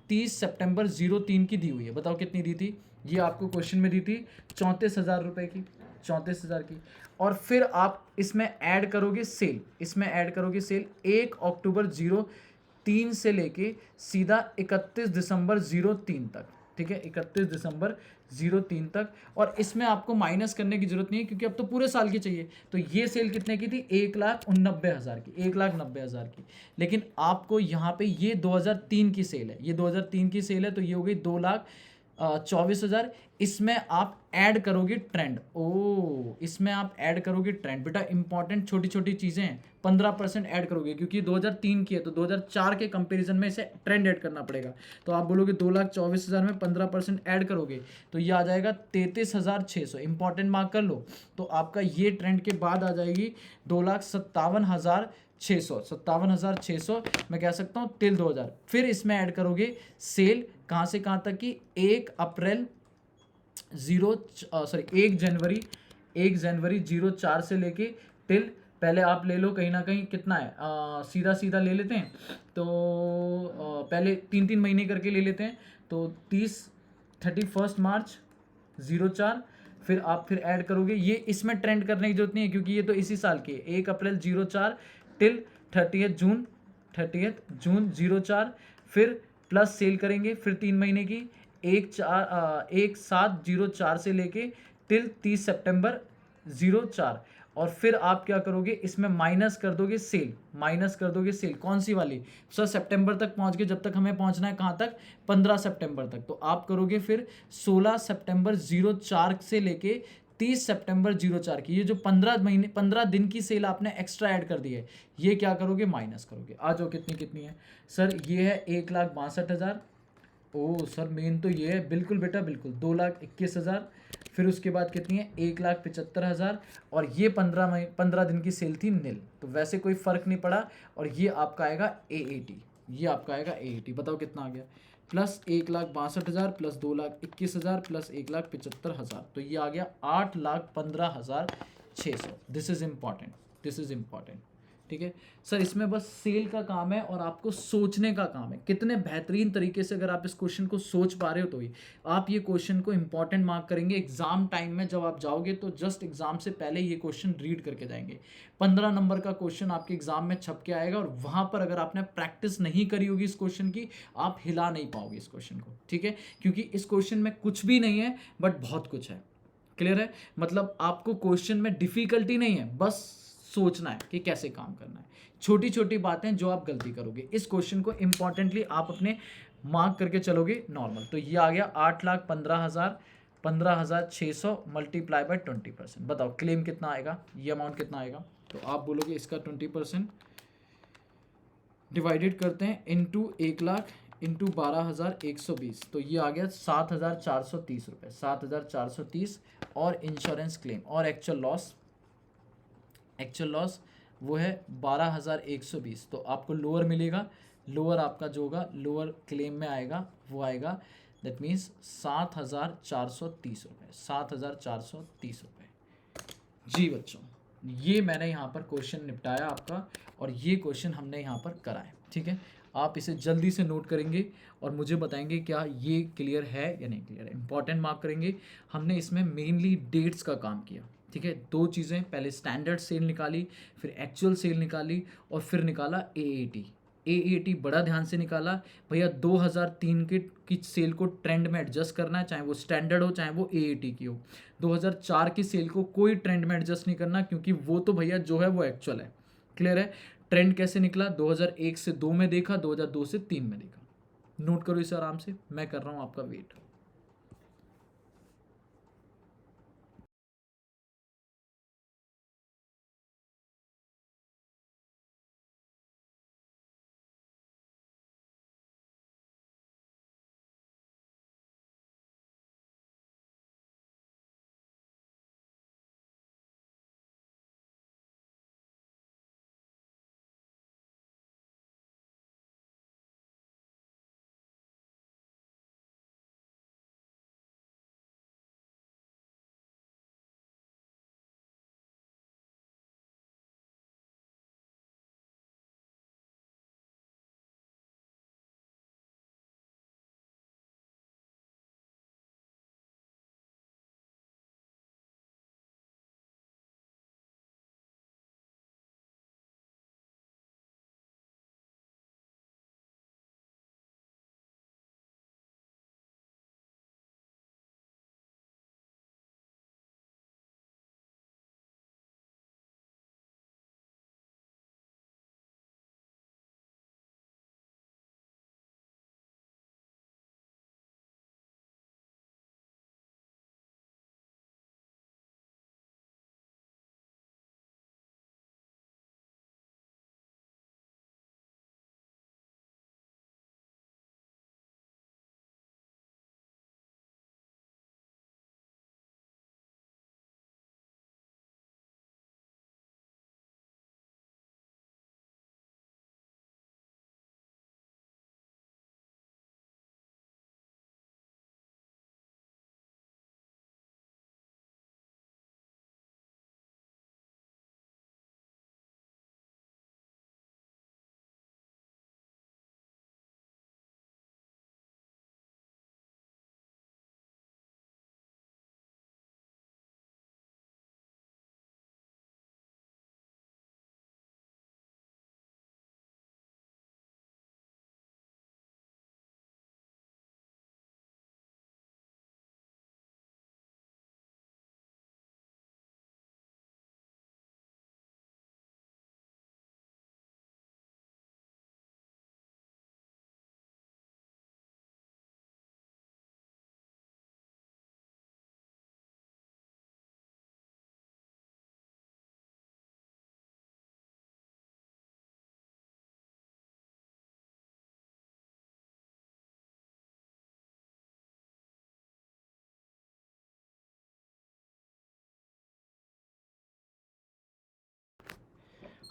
30 सितंबर 03 की दी हुई है। बताओ कितनी दी थी? ये आपको क्वेश्चन में दी थी 34,000 रुपये की, 34,000 की। और फिर आप इसमें ऐड करोगे सेल, इसमें ऐड करोगे सेल 1 अक्टूबर 03 से लेके सीधा 31 दिसंबर 03 तक, ठीक है, 31 दिसंबर 03 तक। और इसमें आपको माइनस करने की जरूरत नहीं है क्योंकि अब तो पूरे साल की चाहिए। तो ये सेल कितने की थी? 1,90,000 की, 1,90,000 की। लेकिन आपको यहाँ पे ये 2003 की सेल है, ये 2003 की सेल है, तो ये हो गई 2,24,000। इसमें आप ऐड करोगे ट्रेंड। ओ, इसमें आप ऐड करोगे ट्रेंड। बेटा इंपॉर्टेंट छोटी छोटी चीज़ें हैं। 15% ऐड करोगे क्योंकि 2003 की है, तो 2004 के कंपैरिजन में इसे ट्रेंड ऐड करना पड़ेगा। तो आप बोलोगे 2,24,000 में 15% ऐड करोगे तो ये आ जाएगा 33,600। इंपॉर्टेंट मार्क कर लो। तो आपका ये ट्रेंड के बाद आ जाएगी 2,57,600, 57,600 मैं कह सकता हूँ टिल 2000। फिर इसमें ऐड करोगे सेल कहाँ से कहाँ तक की? 1 जनवरी 04 से लेके टिल, पहले आप ले लो कहीं ना कहीं कितना है, सीधा सीधा ले लेते हैं तो पहले 3-3 महीने करके ले लेते हैं। तो 31 मार्च 04। फिर आप फिर ऐड करोगे, ये इसमें ट्रेंड करने की जरूरत नहीं है क्योंकि ये तो इसी साल की है। 1 अप्रैल 04 टिल 30 जून 04। फिर प्लस सेल करेंगे फिर 3 महीने की, 1/7/04 से लेके टिल 30 सितंबर 04। और फिर आप क्या करोगे? इसमें माइनस कर दोगे सेल, माइनस कर दोगे सेल कौन सी वाली? सर सितंबर तक पहुंच गए, जब तक हमें पहुंचना है कहाँ तक? 15 सितंबर तक। तो आप करोगे फिर 16 सितंबर 04 से लेके 30 सितंबर 04 की, ये जो 15 दिन की सेल आपने एक्स्ट्रा ऐड कर दी है, ये क्या करोगे? माइनस करोगे। आ जाओ कितनी कितनी है सर? ये है 1,62,000। ओ सर मेन तो ये है, बिल्कुल बेटा बिल्कुल, 2,21,000। फिर उसके बाद कितनी है? 1,75,000। और ये 15 दिन की सेल थी नील, तो वैसे कोई फर्क नहीं पड़ा। और ये आपका आएगा AAT, ये आपका आएगा AAT। बताओ कितना आ गया? प्लस 1,62,000 प्लस 2,21,000 प्लस 1,75,000, तो ये आ गया 8,15,600। This is important, this is important, ठीक है सर। इसमें बस सेल का काम है और आपको सोचने का काम है। कितने बेहतरीन तरीके से अगर आप इस क्वेश्चन को सोच पा रहे हो तो ही आप ये क्वेश्चन को इंपॉर्टेंट मार्क करेंगे। एग्जाम टाइम में जब आप जाओगे तो जस्ट एग्जाम से पहले ये क्वेश्चन रीड करके जाएंगे। 15 नंबर का क्वेश्चन आपके एग्जाम में छप के आएगा और वहां पर अगर आपने प्रैक्टिस नहीं करी होगी इस क्वेश्चन की, आप हिला नहीं पाओगे इस क्वेश्चन को, ठीक है। क्योंकि इस क्वेश्चन में कुछ भी नहीं है बट बहुत कुछ है। क्लियर है? मतलब आपको क्वेश्चन में डिफिकल्टी नहीं है, बस सोचना है कि कैसे काम करना है। छोटी छोटी बातें जो आप गलती करोगे, इस क्वेश्चन को इंपॉर्टेंटली आप अपने मार्क करके चलोगे नॉर्मल। तो ये आ गया 8,15,000, 15,600 मल्टीप्लाई बाय 20%। बताओ क्लेम कितना आएगा? ये अमाउंट कितना आएगा? तो आप बोलोगे इसका 20% डिवाइडेड करते हैं इंटू 1,00,000 इंटू 12,120, तो ये आ गया 7,430 रुपये, 7,430। और इंश्योरेंस क्लेम और एक्चुअल लॉस वो है 12,120। तो आपको लोअर मिलेगा, लोअर आपका जो होगा लोअर क्लेम में आएगा वो आएगा, दैट मीन्स 7,430 रुपये, 7,430 रुपये। जी बच्चों, ये मैंने यहाँ पर क्वेश्चन निपटाया आपका और ये क्वेश्चन हमने यहाँ पर कराए, ठीक है। आप इसे जल्दी से नोट करेंगे और मुझे बताएंगे क्या ये क्लियर है या नहीं क्लियर है। इंपॉर्टेंट मार्क करेंगे। हमने इसमें मेनली डेट्स का काम किया, ठीक है। दो चीज़ें, पहले स्टैंडर्ड सेल निकाली, फिर एक्चुअल सेल निकाली और फिर निकाला AAT। AAT बड़ा ध्यान से निकाला भैया। 2003 की सेल को ट्रेंड में एडजस्ट करना है, चाहे वो स्टैंडर्ड हो चाहे वो AAT की हो। 2004 की सेल को कोई ट्रेंड में एडजस्ट नहीं करना क्योंकि वो तो भैया जो है वो एक्चुअल है। क्लियर है? ट्रेंड कैसे निकला? 2001 से 2 में देखा, 2002 से 3 में देखा। नोट करो इसे आराम से, मैं कर रहा हूँ आपका वेट।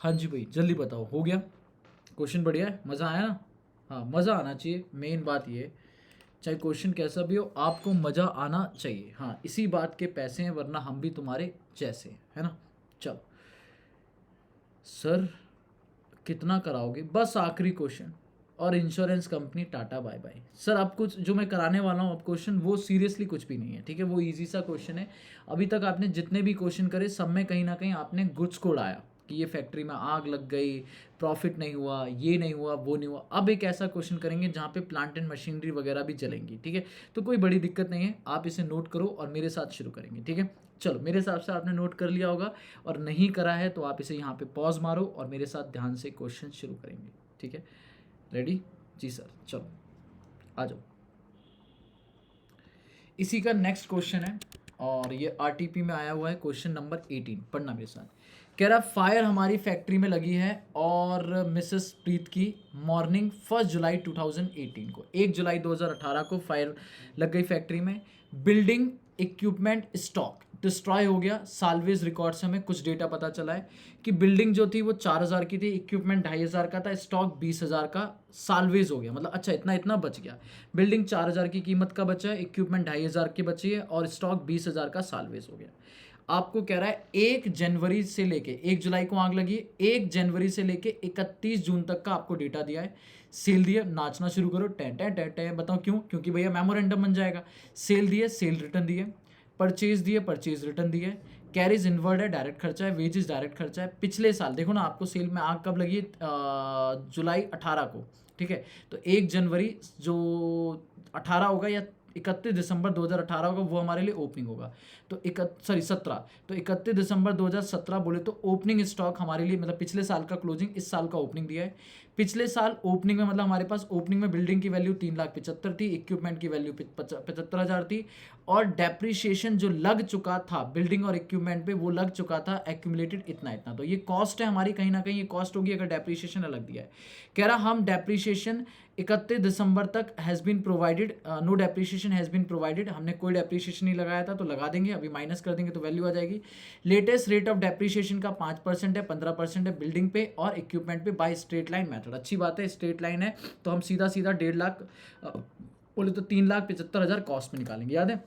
हाँ जी भाई, जल्दी बताओ, हो गया? क्वेश्चन बढ़िया है, मज़ा आया ना? हाँ, मज़ा आना चाहिए, मेन बात ये है। चाहे क्वेश्चन कैसा भी हो, आपको मज़ा आना चाहिए। हाँ, इसी बात के पैसे हैं, वरना हम भी तुम्हारे जैसे हैं, है ना? चलो सर, कितना कराओगे? बस आखिरी क्वेश्चन, और insurance company tata bye bye. Sir अब कुछ जो मैं कराने वाला हूँ अब क्वेश्चन, वो सीरियसली कुछ भी नहीं है, ठीक है? वो इजी सा क्वेश्चन है। अभी तक आपने जितने भी क्वेश्चन करे, सब में कहीं ना कहीं आपने गुड्स को उड़ाया कि ये फैक्ट्री में आग लग गई, प्रॉफिट नहीं हुआ, ये नहीं हुआ, वो नहीं हुआ। अब एक ऐसा क्वेश्चन करेंगे जहाँ पे प्लांट एंड मशीनरी वगैरह भी जलेंगी, ठीक है? तो कोई बड़ी दिक्कत नहीं है, आप इसे नोट करो और मेरे साथ शुरू करेंगे, ठीक है? चलो, मेरे हिसाब से आपने नोट कर लिया होगा, और नहीं करा है तो आप इसे यहाँ पे पॉज मारो और मेरे साथ ध्यान से क्वेश्चन शुरू करेंगे, ठीक है? रेडी? जी सर, चलो आ जाओ। इसी का नेक्स्ट क्वेश्चन है, और ये आरटीपी में आया हुआ है, क्वेश्चन नंबर 18। पढ़ना मेरे साथ। कह रहा फायर हमारी फैक्ट्री में लगी है, और मिसेस प्रीत की मॉर्निंग 1 जुलाई 2018 को, 1 जुलाई 2018 को फायर लग गई फैक्ट्री में। बिल्डिंग इक्विपमेंट स्टॉक डिस्ट्रॉय हो गया। सालवेज रिकॉर्ड से हमें कुछ डेटा पता चला है कि बिल्डिंग जो थी वो 4,000 की थी, इक्विपमेंट 2,500 का था, स्टॉक 20,000 का सालवेज हो गया। मतलब अच्छा, इतना इतना बच गया। बिल्डिंग 4,000 की कीमत का बचा है, इक्विपमेंट 2,500 की बची है, और स्टॉक 20,000 का सालवेज हो गया। आपको कह रहा है 1 जनवरी से लेके, 1 जुलाई को आग लगी, 1 जनवरी से लेके 31 जून तक का आपको डेटा दिया है। सेल दिए, नाचना शुरू करो, टें टें टें टें। बताओ क्यों? क्योंकि भैया मेमोरेंडम बन जाएगा। सेल दिए, सेल रिटर्न दिए। परचेज दिए, परचेज रिटर्न दिए। कैरिज इनवर्ड है, डायरेक्ट खर्चा है। वेजेस डायरेक्ट खर्चा है। पिछले साल देखो ना, आपको सेल में आग कब लगी? जुलाई 18 को, ठीक है? तो 1 जनवरी जो 18 होगा, या 31 दिसंबर 2018 होगा, वो हमारे लिए ओपनिंग होगा। तो 17, तो 31 दिसंबर 2017 बोले तो ओपनिंग स्टॉक हमारे लिए, मतलब पिछले साल का क्लोजिंग, इस साल का ओपनिंग दिया है। पिछले साल ओपनिंग में, मतलब हमारे पास ओपनिंग में बिल्डिंग की वैल्यू 3,75,000 थी, इक्विपमेंट की वैल्यू 75,000 थी, और डेप्रीशिएशन जो लग चुका था बिल्डिंग और इक्विपमेंट पे, वो लग चुका था एक्यूमुलेटेड इतना इतना। तो ये कॉस्ट है हमारी, कहीं ना कहीं ये कॉस्ट होगी अगर डेप्रीशिएशन अलग दिया है। कह रहा हम डेप्रीशिएशन 31 दिसंबर तक has been provided, no depreciation has been provided. हमने कोई डेप्रीशिएशन नहीं लगाया था, तो लगा देंगे, अभी माइनस कर देंगे तो वैल्यू आ जाएगी। लेटेस्ट रेट ऑफ डेप्रीशिएशन का 5% है, 15% है बिल्डिंग पे और इक्विपमेंट पे बाय स्ट्रेट लाइन मेथड। अच्छी बात है, स्ट्रेट लाइन है, तो हम सीधा सीधा 1.5 लाख बोले तो 3,75,000 कॉस्ट में निकालेंगे। याद है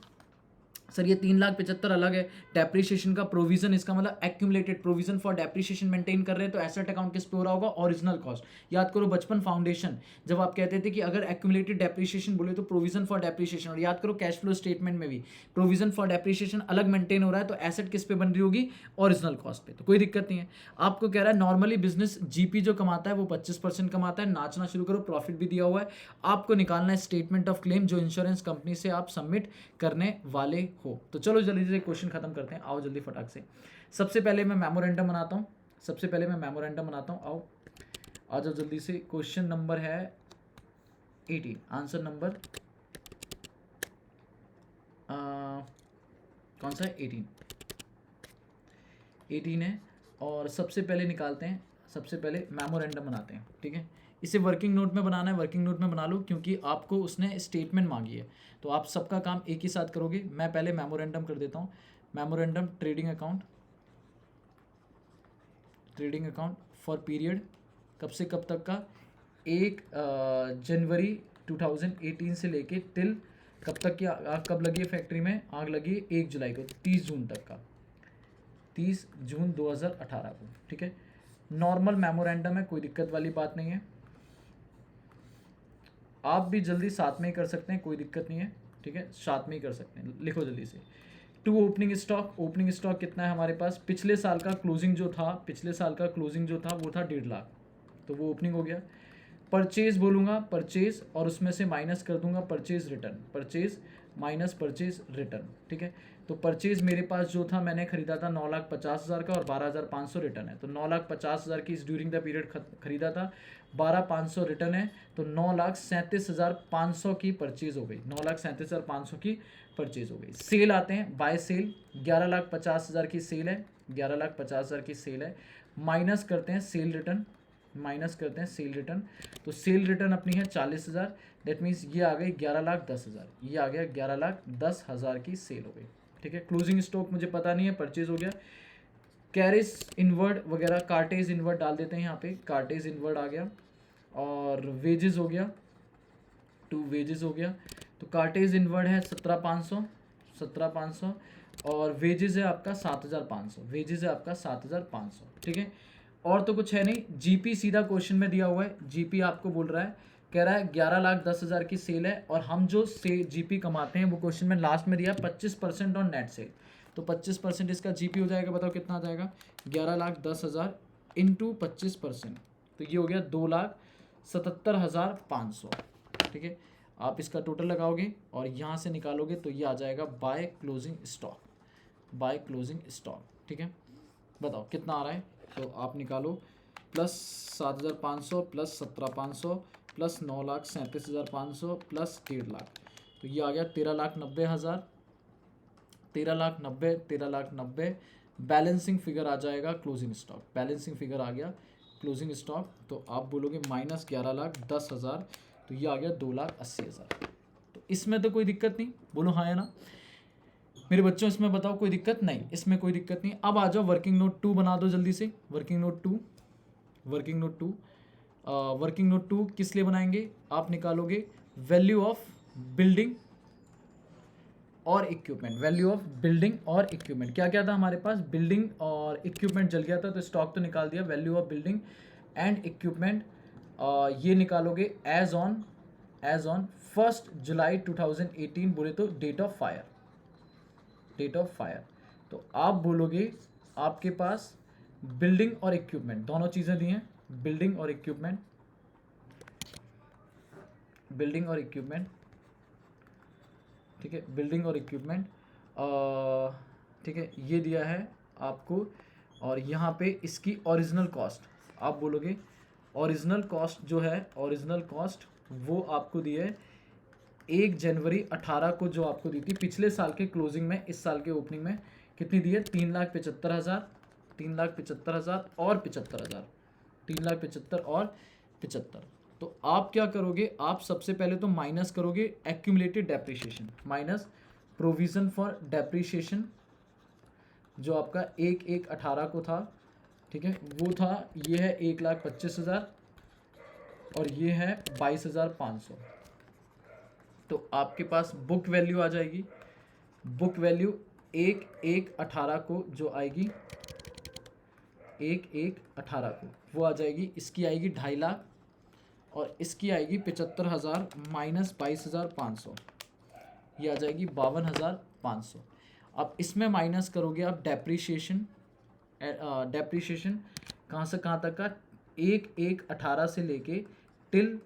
सर, ये 3,75,000 अलग है। डेप्रीशिएशन का प्रोविजन, इसका मतलब accumulated provision for depreciation maintain कर रहे हैं, तो एसेट अकाउंट किस पे हो रहा होगा? Original cost. याद करो बचपन फाउंडेशन, जब आप कहते थे कि अगर एक्यूमुलेटेड डेप्रीशिएशन बोले तो प्रोविजन फॉर डेप्रीशिएशन। और याद करो कैश फ्लो स्टेटमेंट में भी प्रोविजन फॉर डेप्रीशिएशन अलग मेंटेन हो रहा है, तो एसेट किस पे बन रही होगी? ओरिजिनल कॉस्ट पे। तो कोई दिक्कत नहीं है। आपको कह रहा है नॉर्मली बिजनेस जीपी जो कमाता है वो 25% कमाता है। नाचना शुरू करो, प्रॉफिट भी दिया हुआ है। आपको निकालना है स्टेटमेंट ऑफ क्लेम, जो इंश्योरेंस कंपनी से आप सबमिट करने वाले हो। तो चलो जल्दी से क्वेश्चन खत्म करते हैं, आओ जल्दी फटाक से। सबसे पहले मैं मेमोरेंडम बनाता हूँ, आओ आ जाओ जल्दी से। क्वेश्चन नंबर है 18, आंसर नंबर कौन सा है? 18 है। और सबसे पहले निकालते हैं, सबसे पहले मेमोरेंडम बनाते हैं, ठीक है? इसे वर्किंग नोट में बनाना है, वर्किंग नोट में बना लो, क्योंकि आपको उसने स्टेटमेंट मांगी है, तो आप सबका काम एक ही साथ करोगे। मैं पहले मेमोरेंडम कर देता हूँ। Memorandum trading account for period कब से कब तक का? 1 जनवरी 2018 से लेके टिल कब तक की आग कब लगी है फैक्ट्री में? आग लगी 1 जुलाई को, 30 जून तक का, 30 जून 2018 को, ठीक है? नॉर्मल मेमोरेंडम है, कोई दिक्कत वाली बात नहीं है। आप भी जल्दी साथ में ही कर सकते हैं, कोई दिक्कत नहीं है, ठीक है? साथ में ही कर सकते हैं, लिखो जल्दी से। टू ओपनिंग स्टॉक कितना है हमारे पास? पिछले साल का क्लोजिंग जो था वो था 1.5 लाख, तो वो ओपनिंग हो गया। परचेज बोलूँगा, परचेज, और उसमें से माइनस कर दूंगा परचेज रिटर्न, ठीक है? तो परचेज मेरे पास जो था, मैंने खरीदा था 9,50,000 का, और 12,500 रिटर्न है, तो 9,50,000 की इस ड्यूरिंग द पीरियड खरीदा था, 12,500 रिटर्न है, तो 9,37,500 की परचेज हो गई, 9,37,500 की परचेज हो गई। सेल आते हैं, बाय सेल 11,50,000 की सेल है, 11,50,000 की सेल है। माइनस करते हैं सेल रिटर्न, तो सेल रिटर्न अपनी है 40,000, दैट मीन्स ये आ गई 11,10,000, ये आ गया 11,10,000 की सेल हो गई, ठीक है? क्लोजिंग स्टॉक मुझे पता नहीं है, परचेज हो गया। कैरिज इनवर्ड वगैरह, कार्टेज इनवर्ड डाल देते हैं यहाँ पे, कार्टेज इनवर्ड आ गया। और वेजेस हो गया, टू वेजेस हो गया, तो कार्टेज इनवर्ड है 17,500, 17,500, और वेजेस है आपका 7,500, वेजेस है आपका 7,500, ठीक है। और तो कुछ है नहीं। जीपी सीधा क्वेश्चन में दिया हुआ है, जीपी आपको बोल रहा है, कह रहा है 11,10,000 की सेल है, और हम जो से जीपी कमाते हैं वो क्वेश्चन में लास्ट में दिया 25% ऑन नेट सेल, तो 25% इसका जीपी हो जाएगा। बताओ कितना आ जाएगा, 11,10,000 इंटू 25%, तो ये हो गया 2,77,500, ठीक है। आप इसका टोटल लगाओगे और यहाँ से निकालोगे तो ये आ जाएगा by closing stock, by closing stock, ठीक है। बताओ कितना आ रहा है, तो आप निकालो, प्लस 7,500 प्लस 17,500 प्लस 9,37,500 प्लस 1,50,000, तो ये आ गया 13,90,000, 13,90,000, 13,90,000। बैलेंसिंग फिगर आ जाएगा क्लोजिंग स्टॉक, बैलेंसिंग फिगर आ गया क्लोजिंग स्टॉक, तो आप बोलोगे माइनस 11,10,000, तो ये आ गया 2,80,000। तो इसमें तो कोई दिक्कत नहीं, बोलो हाँ या ना मेरे बच्चों, इसमें बताओ कोई दिक्कत नहीं, इसमें कोई दिक्कत नहीं। अब आ जाओ वर्किंग नोट 2 बना दो जल्दी से, working note 2, working note 2, working note 2 किस लिए बनाएंगे, आप निकालोगे वैल्यू ऑफ बिल्डिंग और इक्विपमेंट, वैल्यू ऑफ बिल्डिंग और इक्विपमेंट, क्या क्या था हमारे पास, बिल्डिंग और इक्विपमेंट जल गया था तो स्टॉक तो निकाल दिया, value of building and equipment ये निकालोगे एज ऑन 1 जुलाई 2018, बोले तो date of fire, date of fire. तो आप बोलोगे आपके पास बिल्डिंग और इक्विपमेंट दोनों चीज़ें दी हैं, बिल्डिंग और इक्विपमेंट, बिल्डिंग और इक्विपमेंट, ठीक है, बिल्डिंग और इक्विपमेंट, ठीक है, ये दिया है आपको। और यहाँ पे इसकी ओरिजिनल कॉस्ट आप बोलोगे, ओरिजिनल कॉस्ट जो है, ओरिजिनल कॉस्ट वो आपको दी है 1 जनवरी 18 को, जो आपको दी थी पिछले साल के क्लोजिंग में, इस साल के ओपनिंग में कितनी दी है, 3,75,000, 3,75,000 और 75,000, 3,75,000 और 75। तो आप क्या करोगे, आप सबसे पहले तो माइनस करोगे accumulated depreciation, minus provision for depreciation जो आपका 1/1/18 को था, ठीक है, वो था, ये है 1,25,000 और ये है 22,500। तो आपके पास बुक वैल्यू आ जाएगी, बुक वैल्यू 1/1/18 को जो आएगी, 1/1/18 को वो आ जाएगी, इसकी आएगी 2,50,000 और इसकी आएगी 75,000 माइनस 22,500, ये आ जाएगी 52,500। अब इसमें माइनस करोगे आप डेप्रीशिएशन, डेप्रीशिएशन कहाँ से कहाँ तक का, 1/1/18 से लेके टिल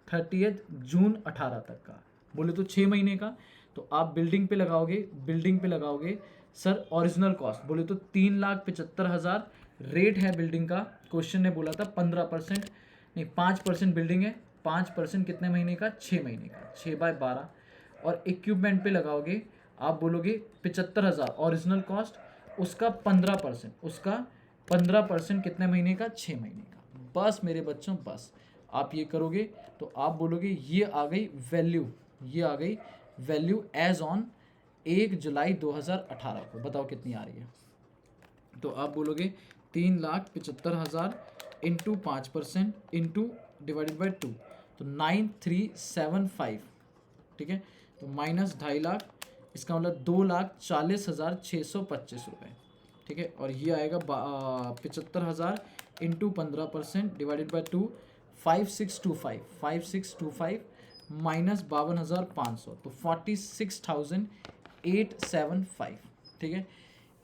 30 जून 18 तक का, बोले तो 6 महीने का। तो आप बिल्डिंग पे लगाओगे, बिल्डिंग पे लगाओगे सर ओरिजिनल कॉस्ट, बोले तो 3,75,000 रेट है बिल्डिंग का, क्वेश्चन ने बोला था 15%, नहीं 5% बिल्डिंग है, 5% कितने महीने का, 6 महीने का, 6/12। और इक्विपमेंट पे लगाओगे आप बोलोगे 75,000 ओरिजिनल कॉस्ट, उसका 15%, उसका 15% कितने महीने का, 6 महीने का। बस मेरे बच्चों बस आप ये करोगे तो आप बोलोगे ये आ गई वैल्यू, ये आ गई वैल्यू एज ऑन 1 जुलाई 2018 को, बताओ कितनी आ रही है। तो आप बोलोगे 3,75,000 इंटू 5% इंटू डिवाइडेड बाई 2, तो 9,375, ठीक है, तो माइनस 2,50,000, इसका मतलब 2,40,625 रुपये, ठीक है। और ये आएगा 75,000 इंटू 15% डिवाइडेड बाई 2, 5,625, 5,625 माइनस 52,500, तो 46,875, ठीक है।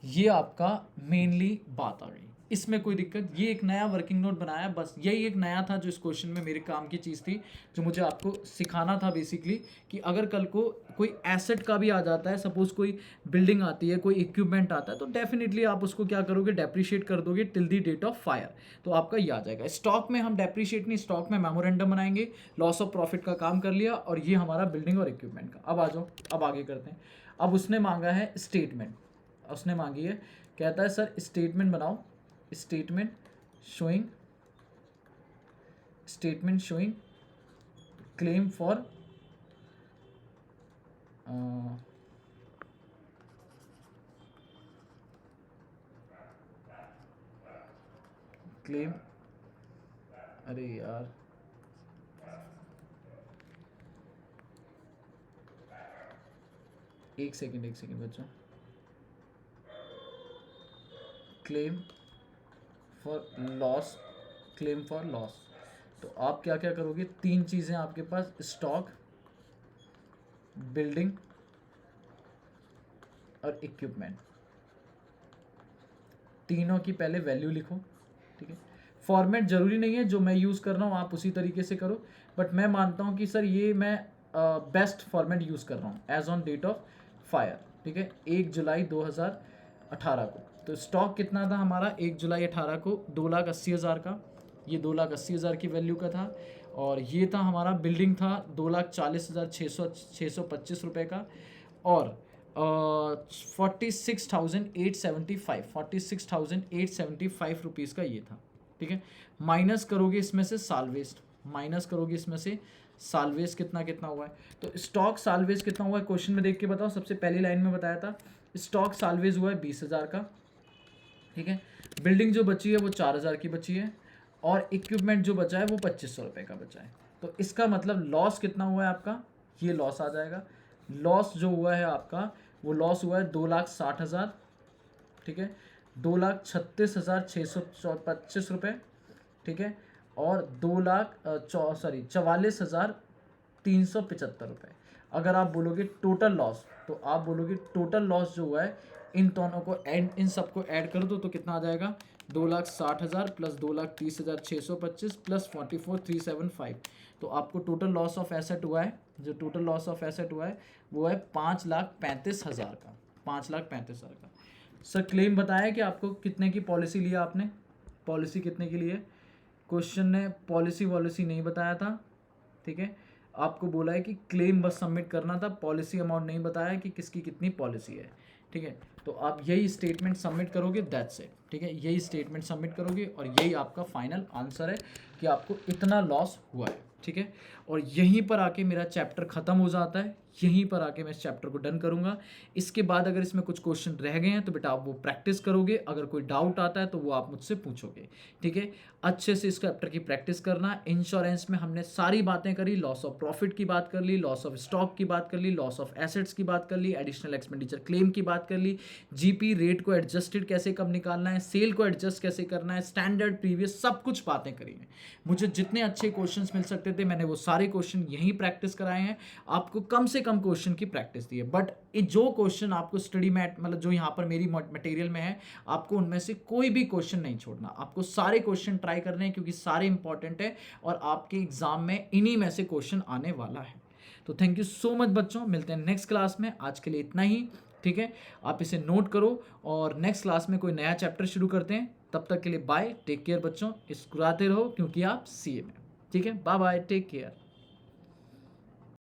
ये आपका मेनली बात आ गई, इसमें कोई दिक्कत, ये एक नया वर्किंग नोट बनाया, बस यही एक नया था जो इस क्वेश्चन में मेरे काम की चीज़ थी, जो मुझे आपको सिखाना था बेसिकली, कि अगर कल को कोई एसेट का भी आ जाता है, सपोज कोई बिल्डिंग आती है, कोई इक्विपमेंट आता है, तो डेफिनेटली आप उसको क्या करोगे, डेप्रिशिएट कर दोगे till the date of fire, तो आपका ये आ जाएगा। स्टॉक में हम डेप्रिशिएट नहीं, स्टॉक में मेमोरेंडम बनाएंगे, लॉस ऑफ प्रॉफिट का काम कर लिया, और ये हमारा बिल्डिंग और इक्विपमेंट का। अब आ जाओ, अब आगे करते हैं। अब उसने मांगा है स्टेटमेंट, उसने मांगी है, कहता है सर स्टेटमेंट बनाओ, statement showing, statement showing claim for claim, अरे यार एक सेकेंड बच्चों, claim for loss, claim for loss. तो आप क्या क्या करोगे, तीन चीज़ें आपके पास, स्टॉक, बिल्डिंग और इक्विपमेंट, तीनों की पहले वैल्यू लिखो, ठीक है। फॉर्मेट ज़रूरी नहीं है जो मैं यूज़ कर रहा हूँ आप उसी तरीके से करो, बट मैं मानता हूँ कि सर ये मैं बेस्ट फॉर्मेट यूज़ कर रहा हूँ as on date of fire, ठीक है, 1 जुलाई 2018 को। तो स्टॉक कितना था हमारा 1 जुलाई 18 को, 2,80,000 का, ये 2,80,000 की वैल्यू का था। और ये था हमारा बिल्डिंग था 2,40,625 रुपये का, और 46,875 रुपीज़ का ये था, ठीक है। माइनस करोगे इसमें से साल वेस्ट, माइनस करोगे इसमें से साल वेस्ट कितना कितना हुआ है। तो स्टॉक साल वेस्ट कितना हुआ है क्वेश्चन में देख के बताओ, सबसे पहली लाइन में बताया था स्टॉक साल वेस्ट हुआ है 20,000 का, ठीक है। बिल्डिंग जो बची है वो 4,000 की बची है, और इक्विपमेंट जो बचा है वो 2,500 रुपये का बचा है। तो इसका मतलब लॉस कितना हुआ है आपका, ये लॉस आ जाएगा। लॉस जो हुआ है आपका वो लॉस हुआ है 2,60,000, ठीक है, 2,36,625 रुपये, ठीक है, और 44,375 रुपये। अगर आप बोलोगे टोटल लॉस, तो आप बोलोगे टोटल लॉस जो हुआ है इन दोनों को इन सबको ऐड कर दो तो कितना आ जाएगा, 2,60,000 प्लस 2,30,625 प्लस 44,375। तो आपको टोटल लॉस ऑफ एसेट हुआ है, जो टोटल लॉस ऑफ एसेट हुआ है वो है 5,35,000 का, 5,35,000 का। सर क्लेम बताया कि आपको कितने की पॉलिसी लिया आपने, पॉलिसी कितने की लिए, क्वेश्चन ने पॉलिसी वॉलिसी नहीं बताया था, ठीक है। आपको बोला है कि क्लेम बस सबमिट करना था, पॉलिसी अमाउंट नहीं बताया कि किसकी कितनी पॉलिसी है, ठीक है। तो आप यही स्टेटमेंट सबमिट करोगे, दैट्स इट, ठीक है, यही स्टेटमेंट सबमिट करोगे और यही आपका फाइनल आंसर है कि आपको इतना लॉस हुआ है, ठीक है। और यहीं पर आके मेरा चैप्टर ख़त्म हो जाता है, यहीं पर आके मैं इस चैप्टर को डन करूँगा। इसके बाद अगर इसमें कुछ क्वेश्चन रह गए हैं तो बेटा आप वो प्रैक्टिस करोगे, अगर कोई डाउट आता है तो वो आप मुझसे पूछोगे, ठीक है। अच्छे से इस चैप्टर की प्रैक्टिस करना। इंश्योरेंस में हमने सारी बातें करी, लॉस ऑफ प्रॉफिट की बात कर ली, लॉस ऑफ स्टॉक की बात कर ली, लॉस ऑफ एसेट्स की बात कर ली, एडिशनल एक्सपेंडिचर क्लेम की बात कर ली, जीपी रेट को एडजस्टेड कैसे कब निकालना है, सेल को एडजस्ट कैसे करना है, स्टैंडर्ड प्रीवियस सब कुछ बातें करी हैं। मुझे जितने अच्छे क्वेश्चंस मिल सकते थे मैंने वो सारे क्वेश्चन यहीं प्रैक्टिस कराए हैं, आपको कम से कम क्वेश्चन की प्रैक्टिस दी है। बट जो क्वेश्चन आपको स्टडी मैट मतलब जो यहाँ पर मेरी मटेरियल में है, आपको उनमें से कोई भी क्वेश्चन नहीं छोड़ना, आपको सारे क्वेश्चन ट्राई करने हैं क्योंकि सारे इंपॉर्टेंट है और आपके एग्जाम में इन्हीं में से क्वेश्चन आने वाला है। तो थैंक यू सो मच बच्चों, मिलते हैं नेक्स्ट क्लास में, आज के लिए इतना ही, ठीक है। आप इसे नोट करो और नेक्स्ट क्लास में कोई नया चैप्टर शुरू करते हैं, तब तक के लिए बाय, टेक केयर बच्चों, मुस्कुराते रहो क्योंकि आप सीए में, ठीक है, बाय बाय, टेक केयर।